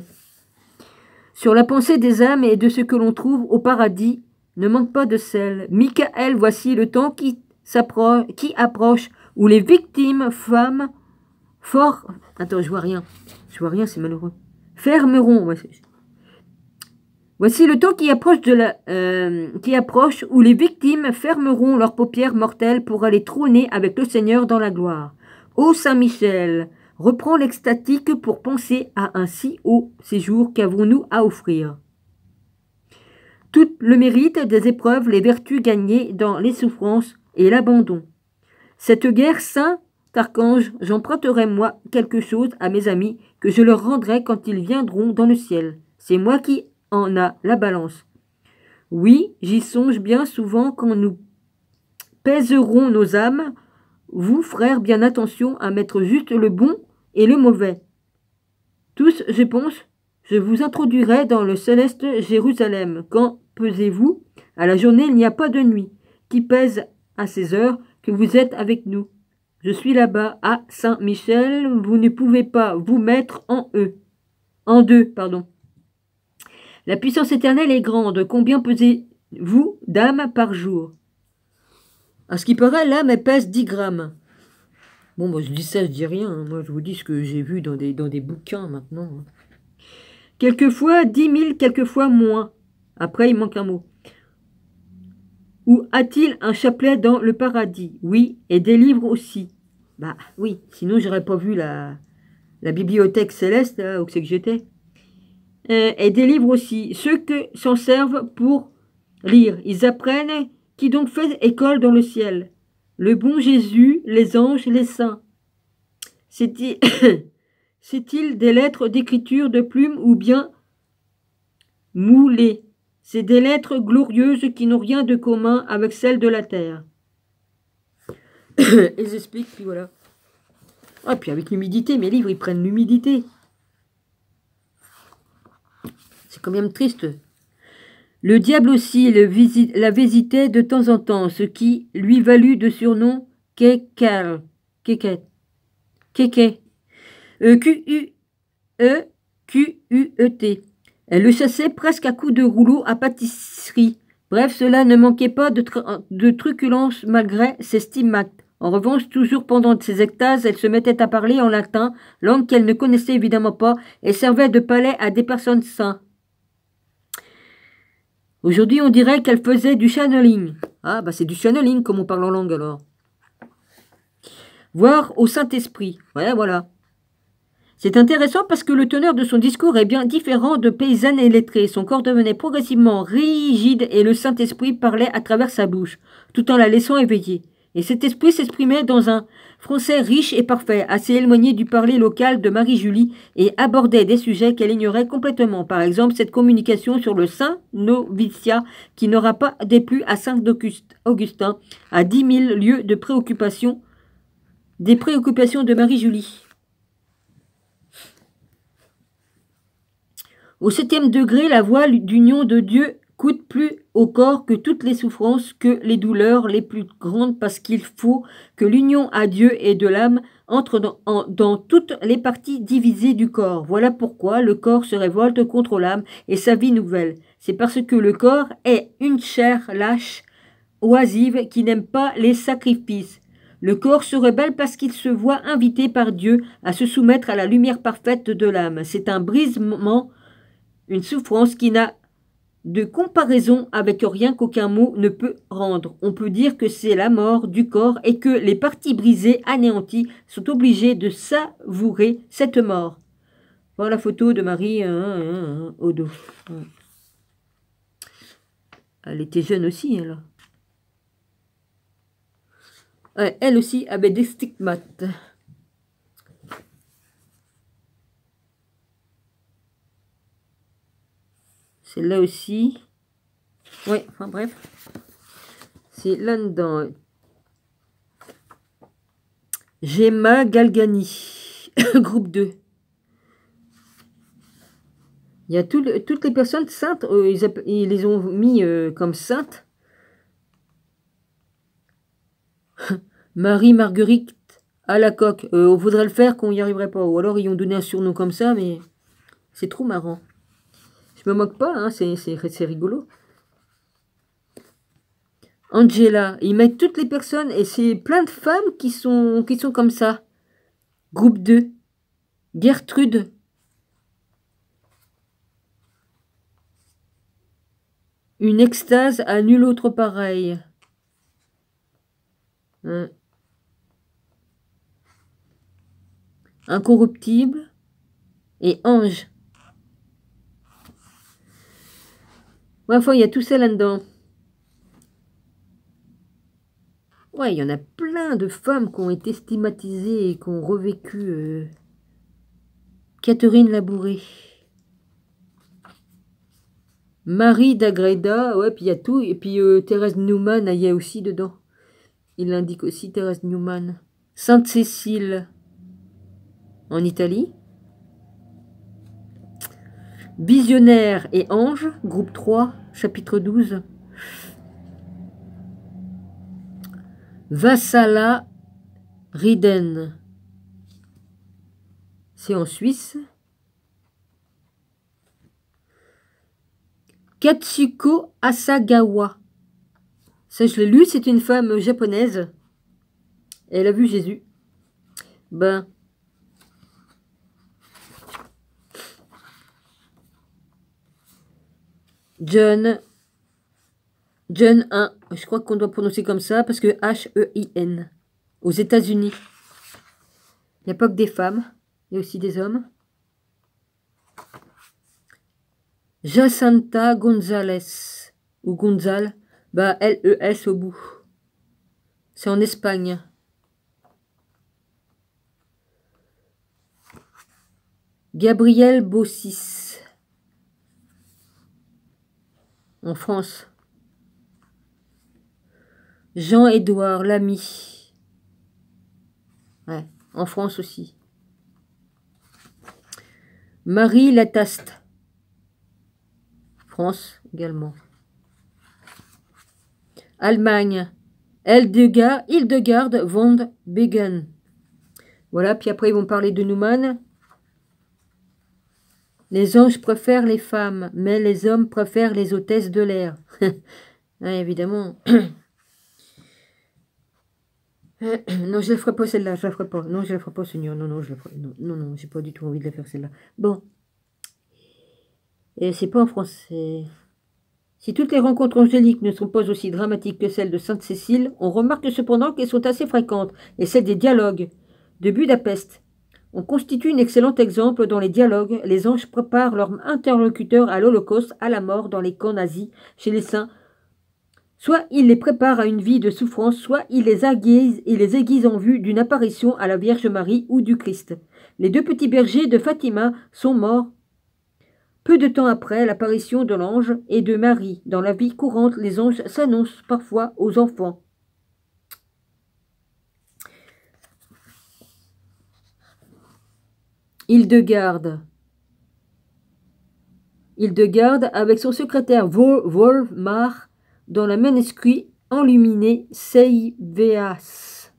Sur la pensée des âmes et de ce que l'on trouve au paradis, ne manque pas de sel. Michael, voici le temps qui approche, où les victimes, femmes, fort... Attends, je vois rien, c'est malheureux. Fermeront... Ouais, voici le temps qui approche, où les victimes fermeront leurs paupières mortelles pour aller trôner avec le Seigneur dans la gloire. Ô Saint-Michel, reprends l'extatique pour penser à un si haut séjour qu'avons-nous à offrir. Tout le mérite des épreuves, les vertus gagnées dans les souffrances et l'abandon. Cette guerre, saint archange, j'emprunterai moi quelque chose à mes amis que je leur rendrai quand ils viendront dans le ciel. C'est moi qui en a la balance. Oui, j'y songe bien souvent quand nous pèserons nos âmes. Vous, frères, bien attention à mettre juste le bon et le mauvais. Tous, je pense, je vous introduirai dans le céleste Jérusalem. Quand pesez-vous? À la journée, il n'y a pas de nuit. Qui pèse à ces heures que vous êtes avec nous? Je suis là-bas, à Saint-Michel. Vous ne pouvez pas vous mettre en deux, pardon. La puissance éternelle est grande. Combien pesez-vous d'âme par jour? À ce qui paraît, l'âme, elle pèse 10 grammes. Bon, moi, je dis ça, je dis rien. Hein. Moi, je vous dis ce que j'ai vu dans des bouquins, maintenant. Hein. Quelquefois 10 000, quelquefois moins. Après, il manque un mot. Ou a-t-il un chapelet dans le paradis? Oui, et des livres aussi. Bah oui, sinon j'aurais pas vu la bibliothèque céleste, là, où c'est que j'étais. Et des livres aussi. Ceux que s'en servent pour lire. Ils apprennent qui donc fait école dans le ciel. Le bon Jésus, les anges, les saints. C'est-il des lettres d'écriture de plume ou bien moulées? C'est des lettres glorieuses qui n'ont rien de commun avec celles de la terre. Ils expliquent, puis voilà. Ah, puis avec l'humidité, mes livres, ils prennent l'humidité. C'est quand même triste. Le diable aussi la visitait de temps en temps, ce qui lui valut de surnom Kéké. Q-U-E-Q-U-E-T. Elle le chassait presque à coups de rouleau à pâtisserie. Bref, cela ne manquait pas de truculence malgré ses stigmates. En revanche, toujours pendant ses extases, elle se mettait à parler en latin, langue qu'elle ne connaissait évidemment pas, et servait de palais à des personnes saintes. Aujourd'hui, on dirait qu'elle faisait du channeling. Ah, bah c'est du channeling comme on parle en langue alors. Voire au Saint-Esprit. Ouais, voilà. C'est intéressant parce que le teneur de son discours est bien différent de paysanne et lettrée. Son corps devenait progressivement rigide et le Saint-Esprit parlait à travers sa bouche, tout en la laissant éveiller. Et cet esprit s'exprimait dans un français riche et parfait, assez éloigné du parler local de Marie-Julie, et abordait des sujets qu'elle ignorait complètement. Par exemple, cette communication sur le Saint Noviciat qui n'aura pas déplu à Saint Augustin, à 10 000 lieues de préoccupation, des préoccupations de Marie-Julie. Au 7e degré, la voie d'union de Dieu coûte plus au corps que toutes les souffrances, que les douleurs les plus grandes, parce qu'il faut que l'union à Dieu et de l'âme entre dans toutes les parties divisées du corps. Voilà pourquoi le corps se révolte contre l'âme et sa vie nouvelle. C'est parce que le corps est une chair lâche, oisive, qui n'aime pas les sacrifices. Le corps se rebelle parce qu'il se voit invité par Dieu à se soumettre à la lumière parfaite de l'âme. C'est un brisement, une souffrance qui n'a de comparaison avec rien qu'aucun mot ne peut rendre. On peut dire que c'est la mort du corps et que les parties brisées, anéanties, sont obligées de savourer cette mort. Voilà la photo de Marie au dos. Elle était jeune aussi, elle. Ouais, elle aussi avait des stigmates. Celle-là aussi. Ouais, enfin bref. C'est là-dedans. Gemma Galgani. Groupe 2. Il y a toutes les personnes saintes, ils les ont mis comme saintes. Marie-Marguerite à la coque. On voudrait le faire qu'on n'y arriverait pas. Ou alors ils ont donné un surnom comme ça, mais c'est trop marrant. Je me moque pas, hein, c'est rigolo. Angela, ils mettent toutes les personnes et c'est plein de femmes qui sont comme ça. Groupe 2. Gertrude. Une extase à nul autre pareil. Hein. Incorruptible et ange. Ouais, enfin, il y a tout ça là-dedans. Ouais, il y en a plein de femmes qui ont été stigmatisées et qui ont revécu. Catherine Labouré. Marie d'Agreda, ouais, puis il y a tout. Et puis Thérèse Newman, il y a aussi dedans. Il indique aussi Thérèse Newman. Sainte-Cécile, en Italie. Visionnaire et ange, groupe 3, chapitre 12. Vassala Riden, c'est en Suisse. Katsuko Asagawa, ça je l'ai lu, c'est une femme japonaise. Elle a vu Jésus. Ben, John 1, je crois qu'on doit prononcer comme ça parce que H-E-I-N, aux États-Unis. Il n'y a pas que des femmes, il y a aussi des hommes. Jacinta González, ou Gonzal, bah L-E-S au bout. C'est en Espagne. Gabriel Bossis, en France. Jean-Édouard Lamy, ouais, en France aussi. Marie Lataste, France également. Allemagne, Hildegard von Bingen. Voilà, puis après ils vont parler de Newman. Les anges préfèrent les femmes, mais les hommes préfèrent les hôtesses de l'air. Ouais, évidemment. Non, je ne la ferai pas celle-là, je la ferai pas. Non, je la ferai pas, Seigneur. Non, je la ferai. Non, j'ai pas du tout envie de la faire celle-là. Bon. Et c'est pas en français. Si toutes les rencontres angéliques ne sont pas aussi dramatiques que celles de Sainte-Cécile, on remarque cependant qu'elles sont assez fréquentes, et celles des dialogues de Budapest. On constitue un excellent exemple dans les dialogues. Les anges préparent leurs interlocuteurs à l'Holocauste, à la mort dans les camps nazis, chez les saints. Soit ils les préparent à une vie de souffrance, soit ils les aiguisent en vue d'une apparition à la Vierge Marie ou du Christ. Les deux petits bergers de Fatima sont morts peu de temps après l'apparition de l'ange et de Marie. Dans la vie courante, les anges s'annoncent parfois aux enfants. Hildegarde, avec son secrétaire Volmar, dans la manuscrit enluminé Seiveas.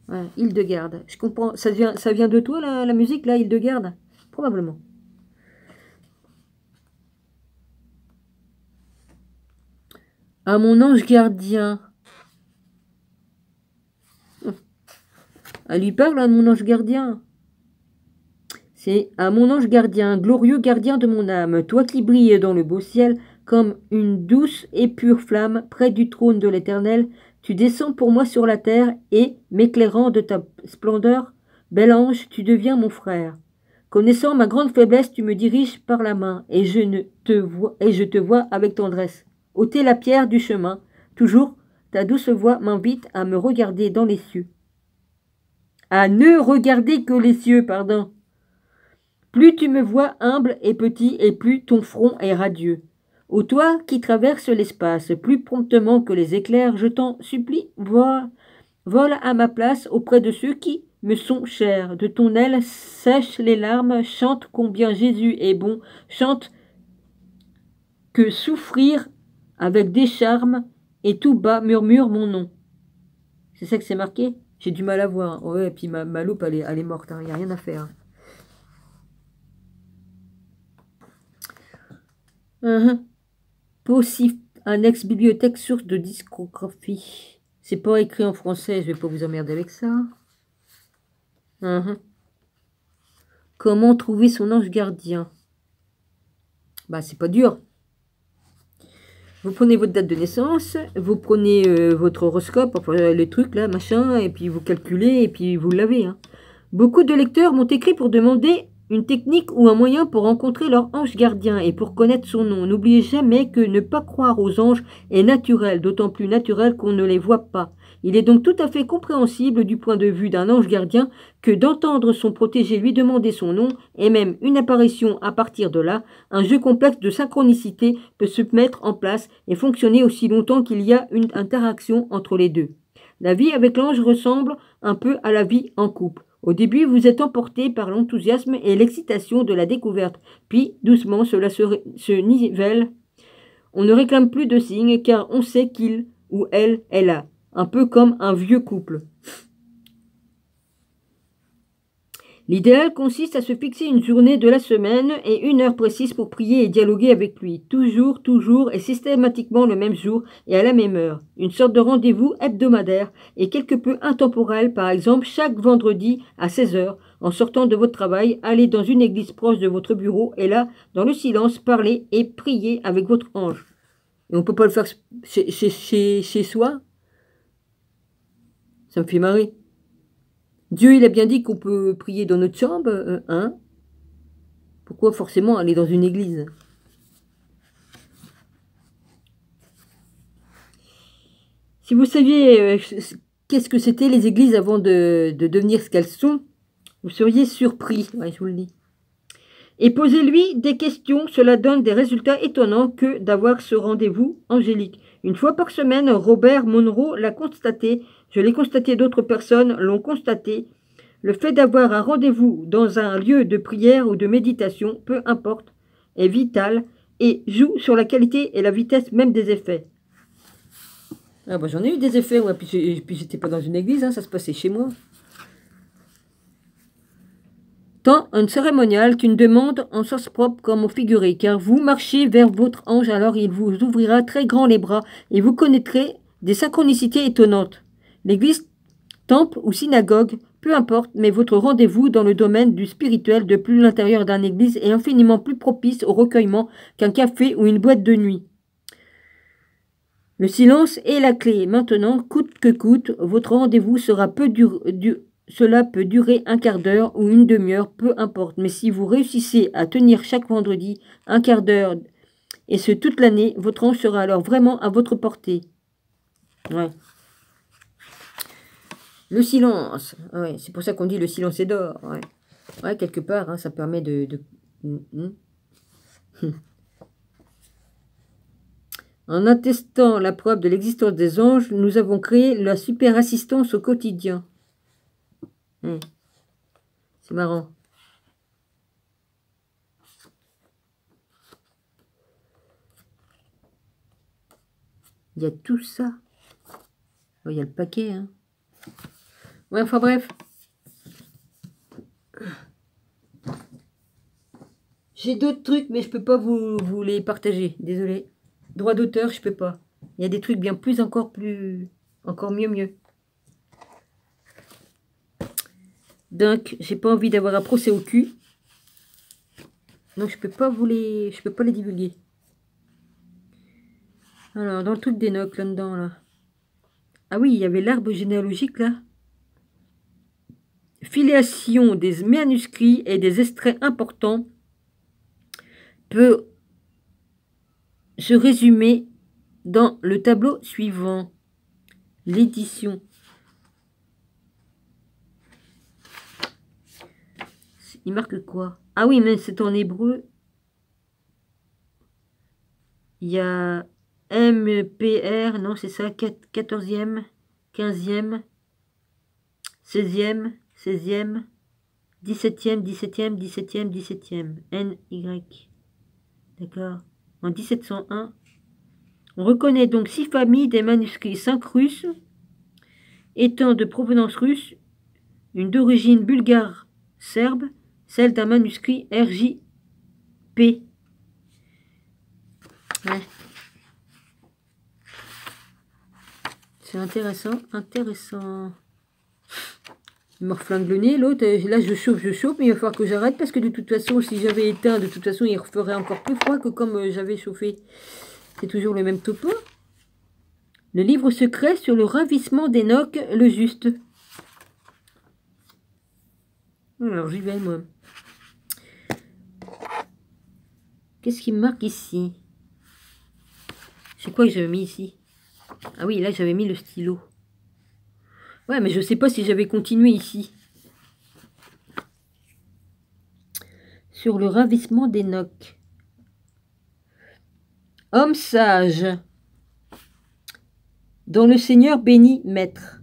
Ouais, Hildegarde. Je comprends. Ça vient de toi, la musique, là, Hildegarde? Probablement. À mon ange gardien. Elle lui parle, à mon ange gardien. C'est à mon ange gardien, glorieux gardien de mon âme, toi qui brilles dans le beau ciel, comme une douce et pure flamme près du trône de l'Éternel, tu descends pour moi sur la terre et, m'éclairant de ta splendeur, bel ange, tu deviens mon frère. Connaissant ma grande faiblesse, tu me diriges par la main et je te vois avec tendresse. Ôtez la pierre du chemin, toujours ta douce voix m'invite à me regarder dans les cieux. À ne regarder que les cieux, pardon. Plus tu me vois humble et petit, et plus ton front est radieux. Ô toi qui traverses l'espace, plus promptement que les éclairs, je t'en supplie, vole à ma place auprès de ceux qui me sont chers. De ton aile sèche les larmes, chante combien Jésus est bon, chante que souffrir avec des charmes et tout bas murmure mon nom. C'est ça que c'est marqué? J'ai du mal à voir. Ouais, et puis ma loupe, elle est morte. Il n'y a rien à faire. Possible. Annexe bibliothèque source de discographie. C'est pas écrit en français. Je vais pas vous emmerder avec ça. Comment trouver son ange gardien? Bah, c'est pas dur. Vous prenez votre date de naissance, vous prenez votre horoscope, enfin les trucs là, machin, et puis vous calculez, et puis vous l'avez. Beaucoup de lecteurs m'ont écrit pour demander une technique ou un moyen pour rencontrer leur ange gardien et pour connaître son nom. N'oubliez jamais que ne pas croire aux anges est naturel, d'autant plus naturel qu'on ne les voit pas. Il est donc tout à fait compréhensible du point de vue d'un ange gardien que d'entendre son protégé lui demander son nom et même une apparition à partir de là. Un jeu complexe de synchronicité peut se mettre en place et fonctionner aussi longtemps qu'il y a une interaction entre les deux. La vie avec l'ange ressemble un peu à la vie en couple. Au début, vous êtes emporté par l'enthousiasme et l'excitation de la découverte. Puis, doucement, cela se nivelle. On ne réclame plus de signes car on sait qu'il ou elle est là. Un peu comme un vieux couple. L'idéal consiste à se fixer une journée de la semaine et une heure précise pour prier et dialoguer avec lui. Toujours et systématiquement le même jour et à la même heure. Une sorte de rendez-vous hebdomadaire et quelque peu intemporel, par exemple chaque vendredi à 16 h. En sortant de votre travail, allez dans une église proche de votre bureau et là, dans le silence, parlez et priez avec votre ange. Et on ne peut pas le faire chez soi. Ça me fait marrer. Dieu, il a bien dit qu'on peut prier dans notre chambre, hein? Pourquoi forcément aller dans une église? Si vous saviez qu'est-ce que c'était les églises avant de devenir ce qu'elles sont, vous seriez surpris, ouais, je vous le dis. Et posez-lui des questions, cela donne des résultats étonnants que d'avoir ce rendez-vous angélique. Une fois par semaine, Robert Monroe l'a constaté, je l'ai constaté, d'autres personnes l'ont constaté. Le fait d'avoir un rendez-vous dans un lieu de prière ou de méditation, peu importe, est vital et joue sur la qualité et la vitesse même des effets. Ah bah j'en ai eu des effets, ouais, puis j'étais pas dans une église, ça se passait chez moi. Tant un cérémonial qu'une demande en sens propre comme au figuré, car vous marchez vers votre ange, alors il vous ouvrira très grand les bras et vous connaîtrez des synchronicités étonnantes. L'église, temple ou synagogue, peu importe, mais votre rendez-vous dans le domaine du spirituel depuis l'intérieur d'une église est infiniment plus propice au recueillement qu'un café ou une boîte de nuit. Le silence est la clé. Maintenant, coûte que coûte, votre rendez-vous sera cela peut durer un quart d'heure ou une demi-heure, peu importe. Mais si vous réussissez à tenir chaque vendredi un quart d'heure, et ce toute l'année, votre ange sera alors vraiment à votre portée. Ouais. Le silence. Ouais, c'est pour ça qu'on dit le silence est d'or. Ouais. Ouais, quelque part, ça permet de... En attestant la preuve de l'existence des anges, nous avons créé la super assistance au quotidien. C'est marrant. Il y a tout ça. Oh, il y a le paquet. Ouais, enfin bref. J'ai d'autres trucs, mais je peux pas vous les partager. Désolé. Droit d'auteur, je peux pas. Il y a des trucs bien plus, encore mieux. Donc, j'ai pas envie d'avoir un procès au cul. Donc, je peux pas les divulguer. Alors, dans le truc d'Enoch, là-dedans, là. Ah oui, il y avait l'arbre généalogique, là. Filiation des manuscrits et des extraits importants peut se résumer dans le tableau suivant. L'édition. Il marque quoi? Ah oui, mais c'est en hébreu. Il y a MPR, non, c'est ça, 14e, 15e, 16e, 16e, 17e, 17e, 17e, 17e, NY. D'accord. en 1701. On reconnaît donc 6 familles des manuscrits 5 russes, étant de provenance russe, une d'origine bulgare serbe, celle d'un manuscrit RJP. Ouais. C'est intéressant, intéressant. Il me reflingue le nez, l'autre, là je chauffe, mais il va falloir que j'arrête parce que de toute façon, si j'avais éteint, de toute façon, il referait encore plus froid que comme j'avais chauffé. C'est toujours le même topo. Le livre secret sur le ravissement d'Enoch le Juste. Alors j'y vais, moi. Qu'est-ce qui me marque ici? C'est quoi que j'avais mis ici? Ah oui, là j'avais mis le stylo. Ouais, mais je sais pas si j'avais continué ici. Sur le ravissement d'Enoch. Homme sage, dont le Seigneur bénit maître.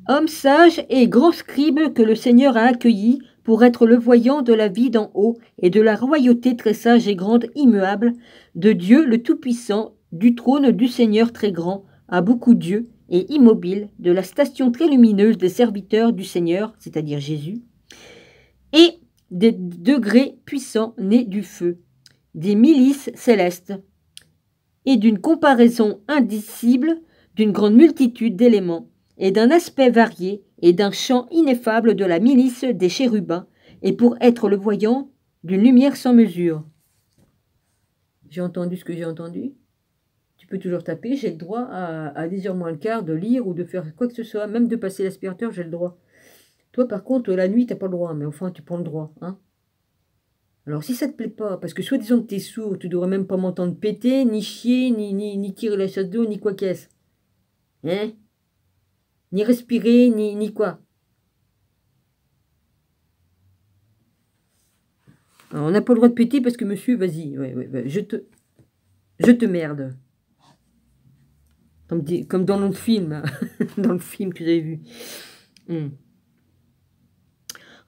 Homme sage et grand scribe que le Seigneur a accueilli pour être le voyant de la vie d'en haut et de la royauté très sage et grande immuable de Dieu le Tout-Puissant, du trône du Seigneur très grand, à beaucoup Dieu et immobile, de la station très lumineuse des serviteurs du Seigneur, c'est-à-dire Jésus, et des degrés puissants nés du feu, des milices célestes, et d'une comparaison indicible d'une grande multitude d'éléments, et d'un aspect varié, et d'un chant ineffable de la milice des chérubins, et pour être le voyant d'une lumière sans mesure. J'ai entendu ce que j'ai entendu. Tu peux toujours taper, j'ai le droit à 10h moins le quart de lire ou de faire quoi que ce soit, même de passer l'aspirateur, j'ai le droit. Toi, par contre, la nuit, t'as pas le droit, mais enfin, tu prends le droit, hein. Alors, si ça te plaît pas, parce que soi-disant que t'es sourd, tu devrais même pas m'entendre péter, ni chier, ni tirer la chasse d'eau, ni quoi qu'est-ce. Hein? Ni respirer, ni quoi. Alors, on n'a pas le droit de péter parce que monsieur, vas-y, ouais, je te merde. Comme dans le film, dans le film que j'avais vu.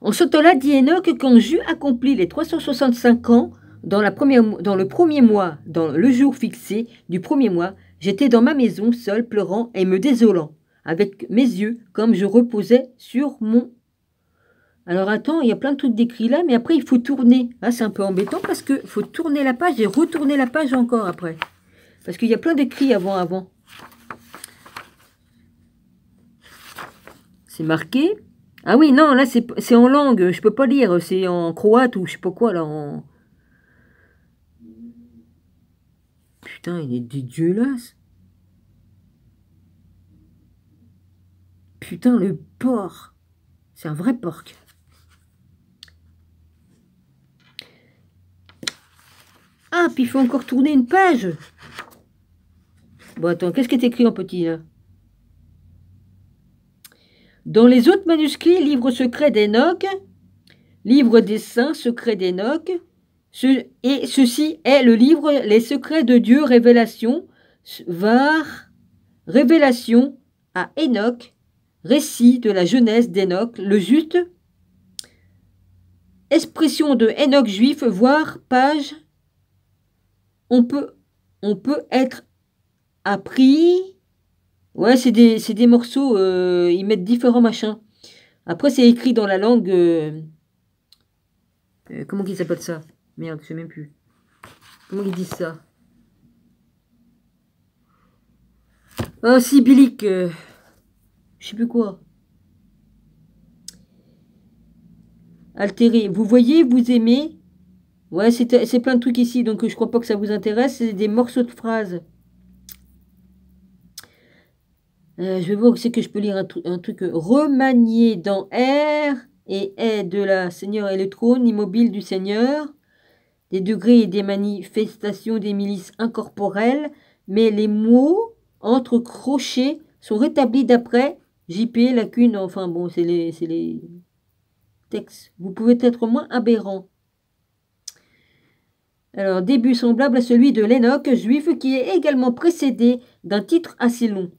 En ce temps-là, dit Enoch, quand j'eus accompli les 365 ans, dans le premier mois, dans le jour fixé du premier mois, j'étais dans ma maison, seul, pleurant et me désolant, avec mes yeux, comme je reposais sur mon... Alors attends, il y a plein de trucs décrits là, mais après il faut tourner. Ah, c'est un peu embêtant parce qu'il faut tourner la page et retourner la page encore après. Parce qu'il y a plein d'écrits avant. C'est marqué. Ah oui, non, là c'est en langue, je peux pas lire, c'est en croate ou je sais pas quoi là. Putain, il est dégueulasse. Putain, le porc. C'est un vrai porc. Ah, puis il faut encore tourner une page. Bon, attends, qu'est-ce qui est écrit en petit là? Dans les autres manuscrits, livre secret d'Enoch, livre des saints, secret d'Enoch, et ceci est le livre Les secrets de Dieu, révélation, var, révélation à Enoch, récit de la jeunesse d'Enoch, le juste, expression de Enoch juif, voire page, on peut être appris. Ouais, c'est des morceaux, ils mettent différents machins. Après, c'est écrit dans la langue... comment ils s'appellent ça? Merde, je sais même plus. Comment ils disent ça? Ah, sibylique. Je sais plus quoi. Altéré. Vous voyez, vous aimez. Ouais, c'est plein de trucs ici, donc je crois pas que ça vous intéresse. C'est des morceaux de phrases. Je vais voir où c'est que je peux lire un truc remanié dans R et est de la Seigneur et le trône immobile du Seigneur, des degrés et des manifestations des milices incorporelles, mais les mots entre crochets sont rétablis d'après JP, lacune, enfin bon, c'est les textes. Vous pouvez être moins aberrant. Alors, début semblable à celui de l'Enoch juif qui est également précédé d'un titre assez long.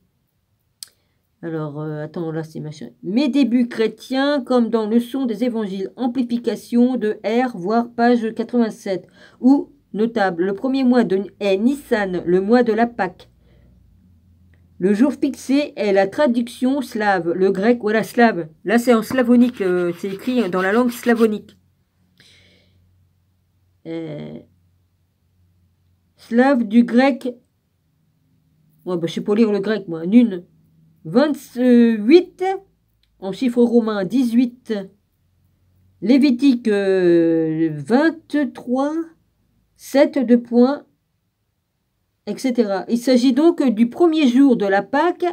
Alors, attends, là, c'est machin. Mes débuts chrétiens, comme dans le son des évangiles, amplification de R, voire page 87, ou notables. Le premier mois est Nissan, le mois de la Pâque. Le jour fixé est la traduction slave, le grec, voilà, slave. Là, c'est en slavonique, c'est écrit dans la langue slavonique. Slave du grec. Ouais, bah, je sais pas lire le grec, moi. Nun. 28, en chiffre romain, 18. Lévitique 23, 7 de points, etc. Il s'agit donc du premier jour de la Pâque.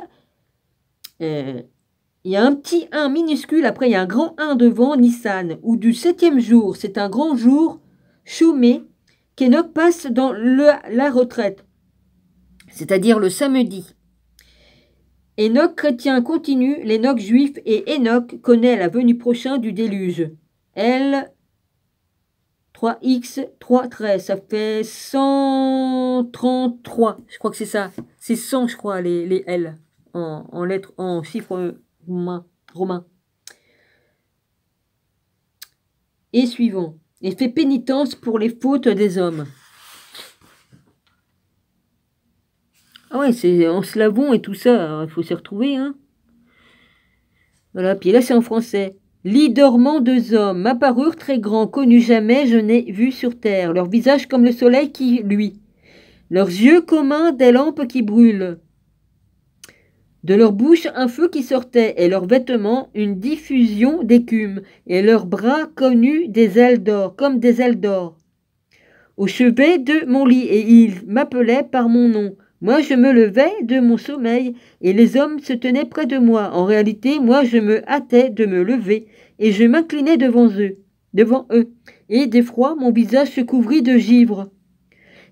Il y a un petit 1 minuscule, après il y a un grand 1 devant, Nissan, ou du 7e jour, c'est un grand jour, Chômé, qu'Enoch passe dans la retraite, c'est-à-dire le samedi. Enoch chrétien continue, l'Enoch juif, et Enoch connaît la venue prochaine du déluge. L 3x 3 traits, ça fait 133, je crois que c'est ça. C'est 100, je crois, les L en lettres, en chiffres romains. Et suivant. Et fait pénitence pour les fautes des hommes. Ah ouais, c'est en slavon et tout ça, il faut s'y retrouver, hein. Voilà, puis là c'est en français. Lits dormants deux hommes m'apparurent très grands, connus jamais, je n'ai vu sur terre. Leur visage comme le soleil qui luit. Leurs yeux communs des lampes qui brûlent. De leur bouche un feu qui sortait, et leurs vêtements une diffusion d'écume, et leurs bras connus des ailes d'or, comme des ailes d'or. Au chevet de mon lit, et ils m'appelaient par mon nom. Moi, je me levais de mon sommeil, et les hommes se tenaient près de moi. En réalité, moi, je me hâtais de me lever, et je m'inclinais devant eux. Et d'effroi, mon visage se couvrit de givre.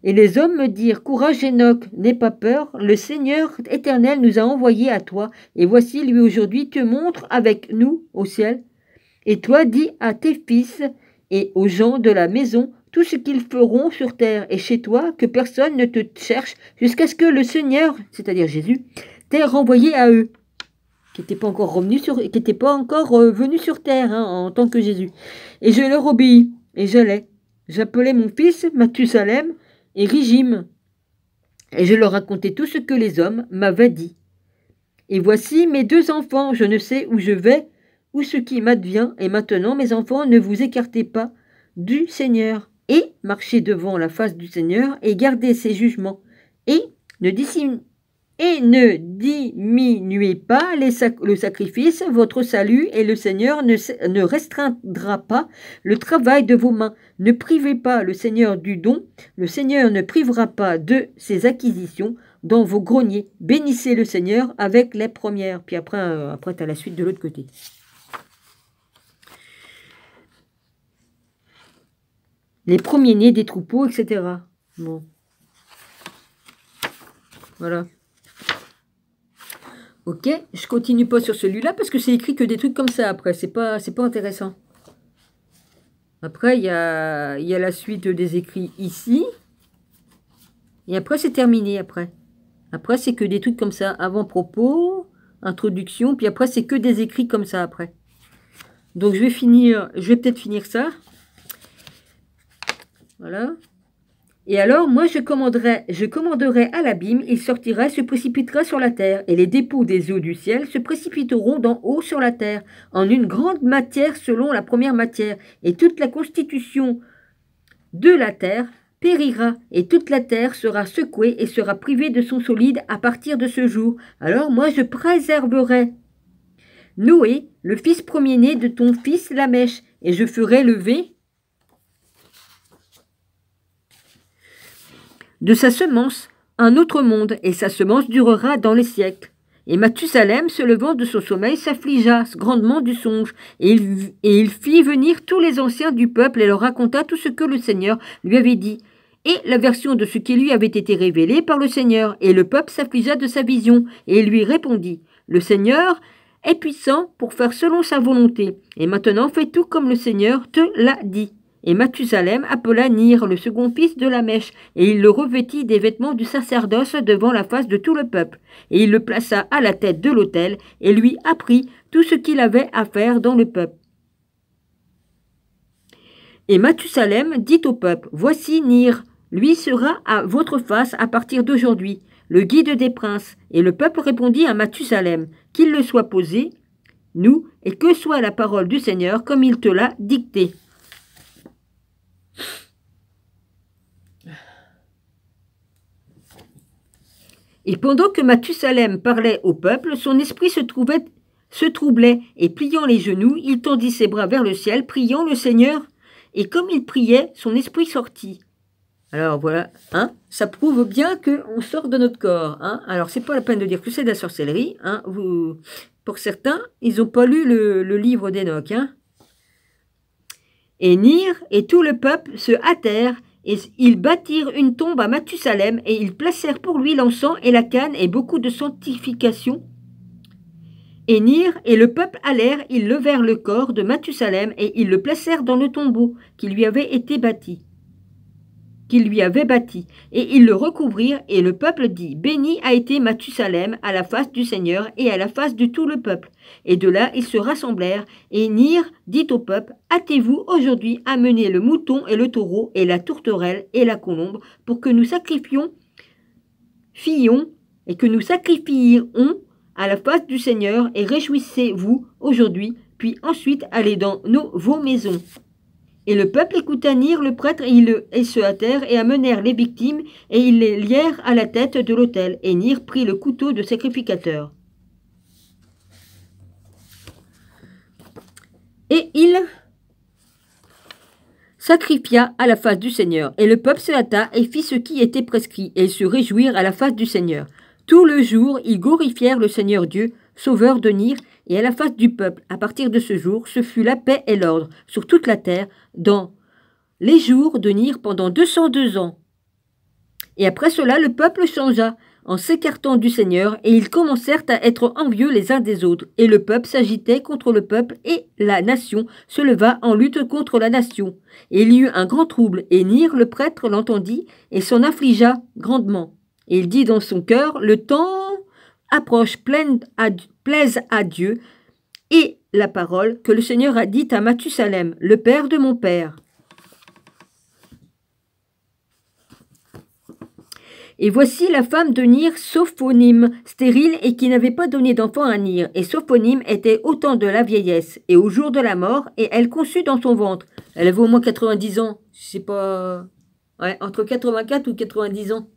Et les hommes me dirent, courage Enoch, n'aie pas peur, le Seigneur éternel nous a envoyés à toi, et voici, lui aujourd'hui te montre avec nous au ciel. Et toi, dis à tes fils et aux gens de la maison, tout ce qu'ils feront sur terre et chez toi, que personne ne te cherche, jusqu'à ce que le Seigneur, c'est-à-dire Jésus, t'ait renvoyé à eux, qui n'étaient pas encore venu sur terre, hein, en tant que Jésus. Et je leur obéis, et j'allais. J'appelais mon fils Mathusalem et Rigim, et je leur racontais tout ce que les hommes m'avaient dit. Et voici mes deux enfants, je ne sais où je vais, ou ce qui m'advient, et maintenant, mes enfants, ne vous écartez pas du Seigneur, et marchez devant la face du Seigneur, et gardez ses jugements, et ne diminuez pas le sacrifice, votre salut, et le Seigneur ne restreindra pas le travail de vos mains. Ne privez pas le Seigneur du don, le Seigneur ne privera pas de ses acquisitions dans vos greniers. Bénissez le Seigneur avec les premières. Puis après tu as la suite de l'autre côté. Les premiers-nés des troupeaux, etc. Bon. Voilà. Ok, je continue pas sur celui-là parce que c'est écrit que des trucs comme ça après. C'est pas intéressant. Après, il y a la suite des écrits ici. Et après, c'est terminé après. Après, c'est que des trucs comme ça. Avant-propos, introduction. Puis après, c'est que des écrits comme ça après. Donc, je vais peut-être finir ça. Voilà. Et alors, moi, je commanderai à l'abîme, il sortira, se précipitera sur la terre, et les dépôts des eaux du ciel se précipiteront d'en haut sur la terre, en une grande matière selon la première matière, et toute la constitution de la terre périra, et toute la terre sera secouée et sera privée de son solide à partir de ce jour. Alors, moi, je préserverai Noé, le fils premier-né de ton fils Lamèche, et je ferai lever de sa semence un autre monde, et sa semence durera dans les siècles. Et Mathusalem, se levant de son sommeil, s'affligea grandement du songe, et il fit venir tous les anciens du peuple et leur raconta tout ce que le Seigneur lui avait dit, et la version de ce qui lui avait été révélé par le Seigneur. Et le peuple s'affligea de sa vision, et il lui répondit, le Seigneur est puissant pour faire selon sa volonté, et maintenant fais tout comme le Seigneur te l'a dit. Et Mathusalem appela Nir, le second fils de Lamèche, et il le revêtit des vêtements du sacerdoce devant la face de tout le peuple. Et il le plaça à la tête de l'autel, et lui apprit tout ce qu'il avait à faire dans le peuple. Et Mathusalem dit au peuple, voici Nir, lui sera à votre face à partir d'aujourd'hui, le guide des princes. Et le peuple répondit à Mathusalem, qu'il le soit posé, nous, et que soit la parole du Seigneur comme il te l'a dicté. Et pendant que Mathusalem parlait au peuple, son esprit se troublait, et pliant les genoux, il tendit ses bras vers le ciel, priant le Seigneur, et comme il priait, son esprit sortit. Alors voilà, hein, ça prouve bien qu'on sort de notre corps. Hein. Alors c'est pas la peine de dire que c'est de la sorcellerie. Hein. Pour certains, ils n'ont pas lu le livre d'Enoch. Hein. Et Nir et tout le peuple se hâtèrent, et ils bâtirent une tombe à Mathusalem, et ils placèrent pour lui l'encens et la canne et beaucoup de sanctification. Et Nir et le peuple allèrent, ils levèrent le corps de Mathusalem, et ils le placèrent dans le tombeau qui lui avait bâti, et ils le recouvrirent, et le peuple dit, béni a été Mathusalem à la face du Seigneur et à la face de tout le peuple. Et de là ils se rassemblèrent, et Nir dit au peuple, hâtez-vous aujourd'hui à mener le mouton et le taureau et la tourterelle et la colombe, pour que nous sacrifions à la face du Seigneur, et réjouissez-vous aujourd'hui, puis ensuite allez dans vos maisons. Et le peuple écouta Nir le prêtre, et se hâtèrent et amenèrent les victimes, et ils les lièrent à la tête de l'autel. Et Nir prit le couteau de sacrificateur. Et il sacrifia à la face du Seigneur. Et le peuple se hâta et fit ce qui était prescrit, et ils se réjouirent à la face du Seigneur. Tout le jour, ils glorifièrent le Seigneur Dieu, sauveur de Nir, et à la face du peuple. À partir de ce jour, ce fut la paix et l'ordre sur toute la terre, dans les jours de Nir pendant 202 ans. Et après cela, le peuple changea en s'écartant du Seigneur, et ils commencèrent à être envieux les uns des autres. Et le peuple s'agitait contre le peuple, et la nation se leva en lutte contre la nation. Et il y eut un grand trouble, et Nir le prêtre l'entendit, et s'en affligea grandement. Et il dit dans son cœur, le temps approche, plaise à Dieu, et la parole que le Seigneur a dite à Mathusalem, le père de mon père. Et voici la femme de Nir, Sophonyme, stérile et qui n'avait pas donné d'enfant à Nir. Et Sophonyme était au temps de la vieillesse et au jour de la mort, et elle conçut dans son ventre. Elle avait au moins 90 ans, je sais pas... Ouais, entre 84 ou 90 ans.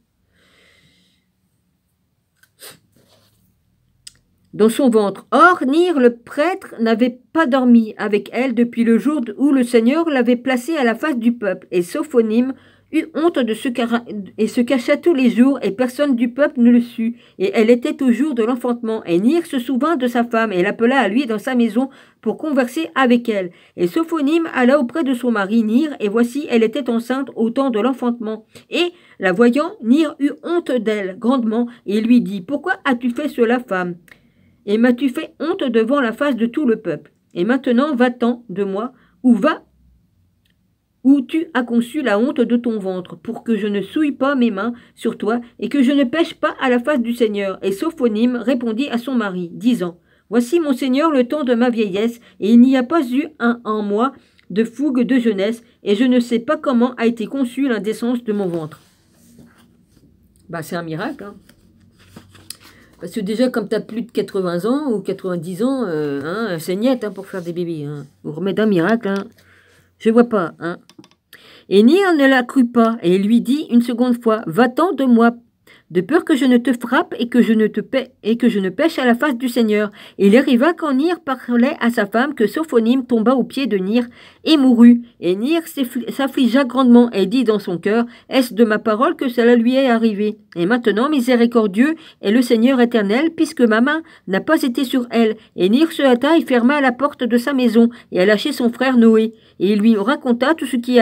Dans son ventre. Or, Nir, le prêtre, n'avait pas dormi avec elle depuis le jour où le Seigneur l'avait placée à la face du peuple. Et Sophonyme eut honte et se cacha tous les jours, et personne du peuple ne le sut. Et elle était au jour de l'enfantement. Et Nir se souvint de sa femme, et l'appela à lui dans sa maison pour converser avec elle. Et Sophonyme alla auprès de son mari Nir, et voici, elle était enceinte au temps de l'enfantement. Et, la voyant, Nir eut honte d'elle grandement, et lui dit, « Pourquoi as-tu fait cela, femme ? Et m'as-tu fait honte devant la face de tout le peuple? Et maintenant, va-t'en de moi, où tu as conçu la honte de ton ventre, pour que je ne souille pas mes mains sur toi, et que je ne pêche pas à la face du Seigneur. » Et Sophonyme répondit à son mari, disant, « Voici mon Seigneur le temps de ma vieillesse, et il n'y a pas eu en moi de fougue de jeunesse, et je ne sais pas comment a été conçue l'indécence de mon ventre. » Bah, c'est un miracle, hein. Parce que déjà, comme tu as plus de 80 ans ou 90 ans, c'est niette pour faire des bébés. Hein. Vous remettez un miracle. Hein. Je vois pas. Hein. Et Nir ne la crut pas, et lui dit une seconde fois, « Va-t'en de moi, de peur que je ne te frappe et que je ne pêche à la face du Seigneur. » Et il arriva quand Nir parlait à sa femme que Sophonyme tomba aux pieds de Nir et mourut. Et Nir s'affligea grandement et dit dans son cœur, « Est-ce de ma parole que cela lui est arrivé? Et maintenant, miséricordieux est le Seigneur éternel, puisque ma main n'a pas été sur elle. » Et Nir se hâta et ferma la porte de sa maison et alla chez son frère Noé. Et il lui raconta tout ce qui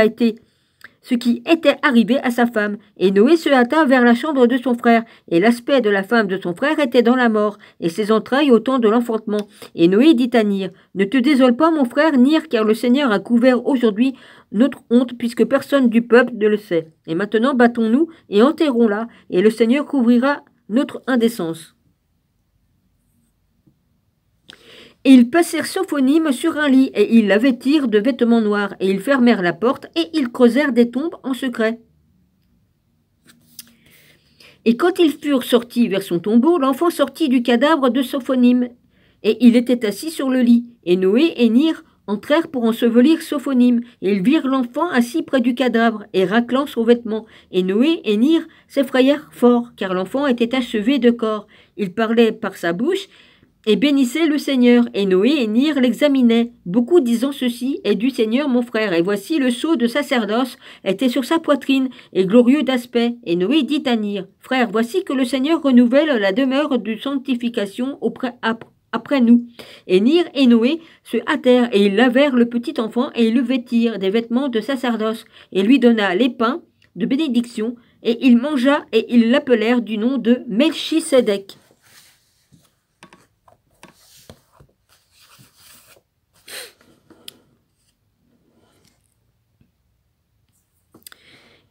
était arrivé à sa femme. Et Noé se hâta vers la chambre de son frère, et l'aspect de la femme de son frère était dans la mort, et ses entrailles au temps de l'enfantement. Et Noé dit à Nir, « Ne te désole pas, mon frère Nir, car le Seigneur a couvert aujourd'hui notre honte, puisque personne du peuple ne le sait. Et maintenant battons-nous et enterrons-la, et le Seigneur couvrira notre indécence. » Et ils passèrent Sophonyme sur un lit, et ils la vêtirent de vêtements noirs, et ils fermèrent la porte, et ils creusèrent des tombes en secret. Et quand ils furent sortis vers son tombeau, l'enfant sortit du cadavre de Sophonyme, et il était assis sur le lit. Et Noé et Nir entrèrent pour ensevelir Sophonyme, et ils virent l'enfant assis près du cadavre, et raclant son vêtement. Et Noé et Nir s'effrayèrent fort, car l'enfant était achevé de corps. Il parlait par sa bouche, et bénissait le Seigneur. Et Noé et Nir l'examinaient, beaucoup disant ceci est du Seigneur mon frère. Et voici le sceau de sacerdoce était sur sa poitrine, et glorieux d'aspect. Et Noé dit à Nir, frère, voici que le Seigneur renouvelle la demeure de sanctification après nous. Et Nir et Noé se hâtèrent, et ils lavèrent le petit enfant, et ils le vêtirent des vêtements de sacerdoce, et lui donna les pains de bénédiction, et il mangea, et ils l'appelèrent du nom de Melchisédek.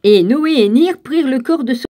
Et Noé et Nir prirent le corps de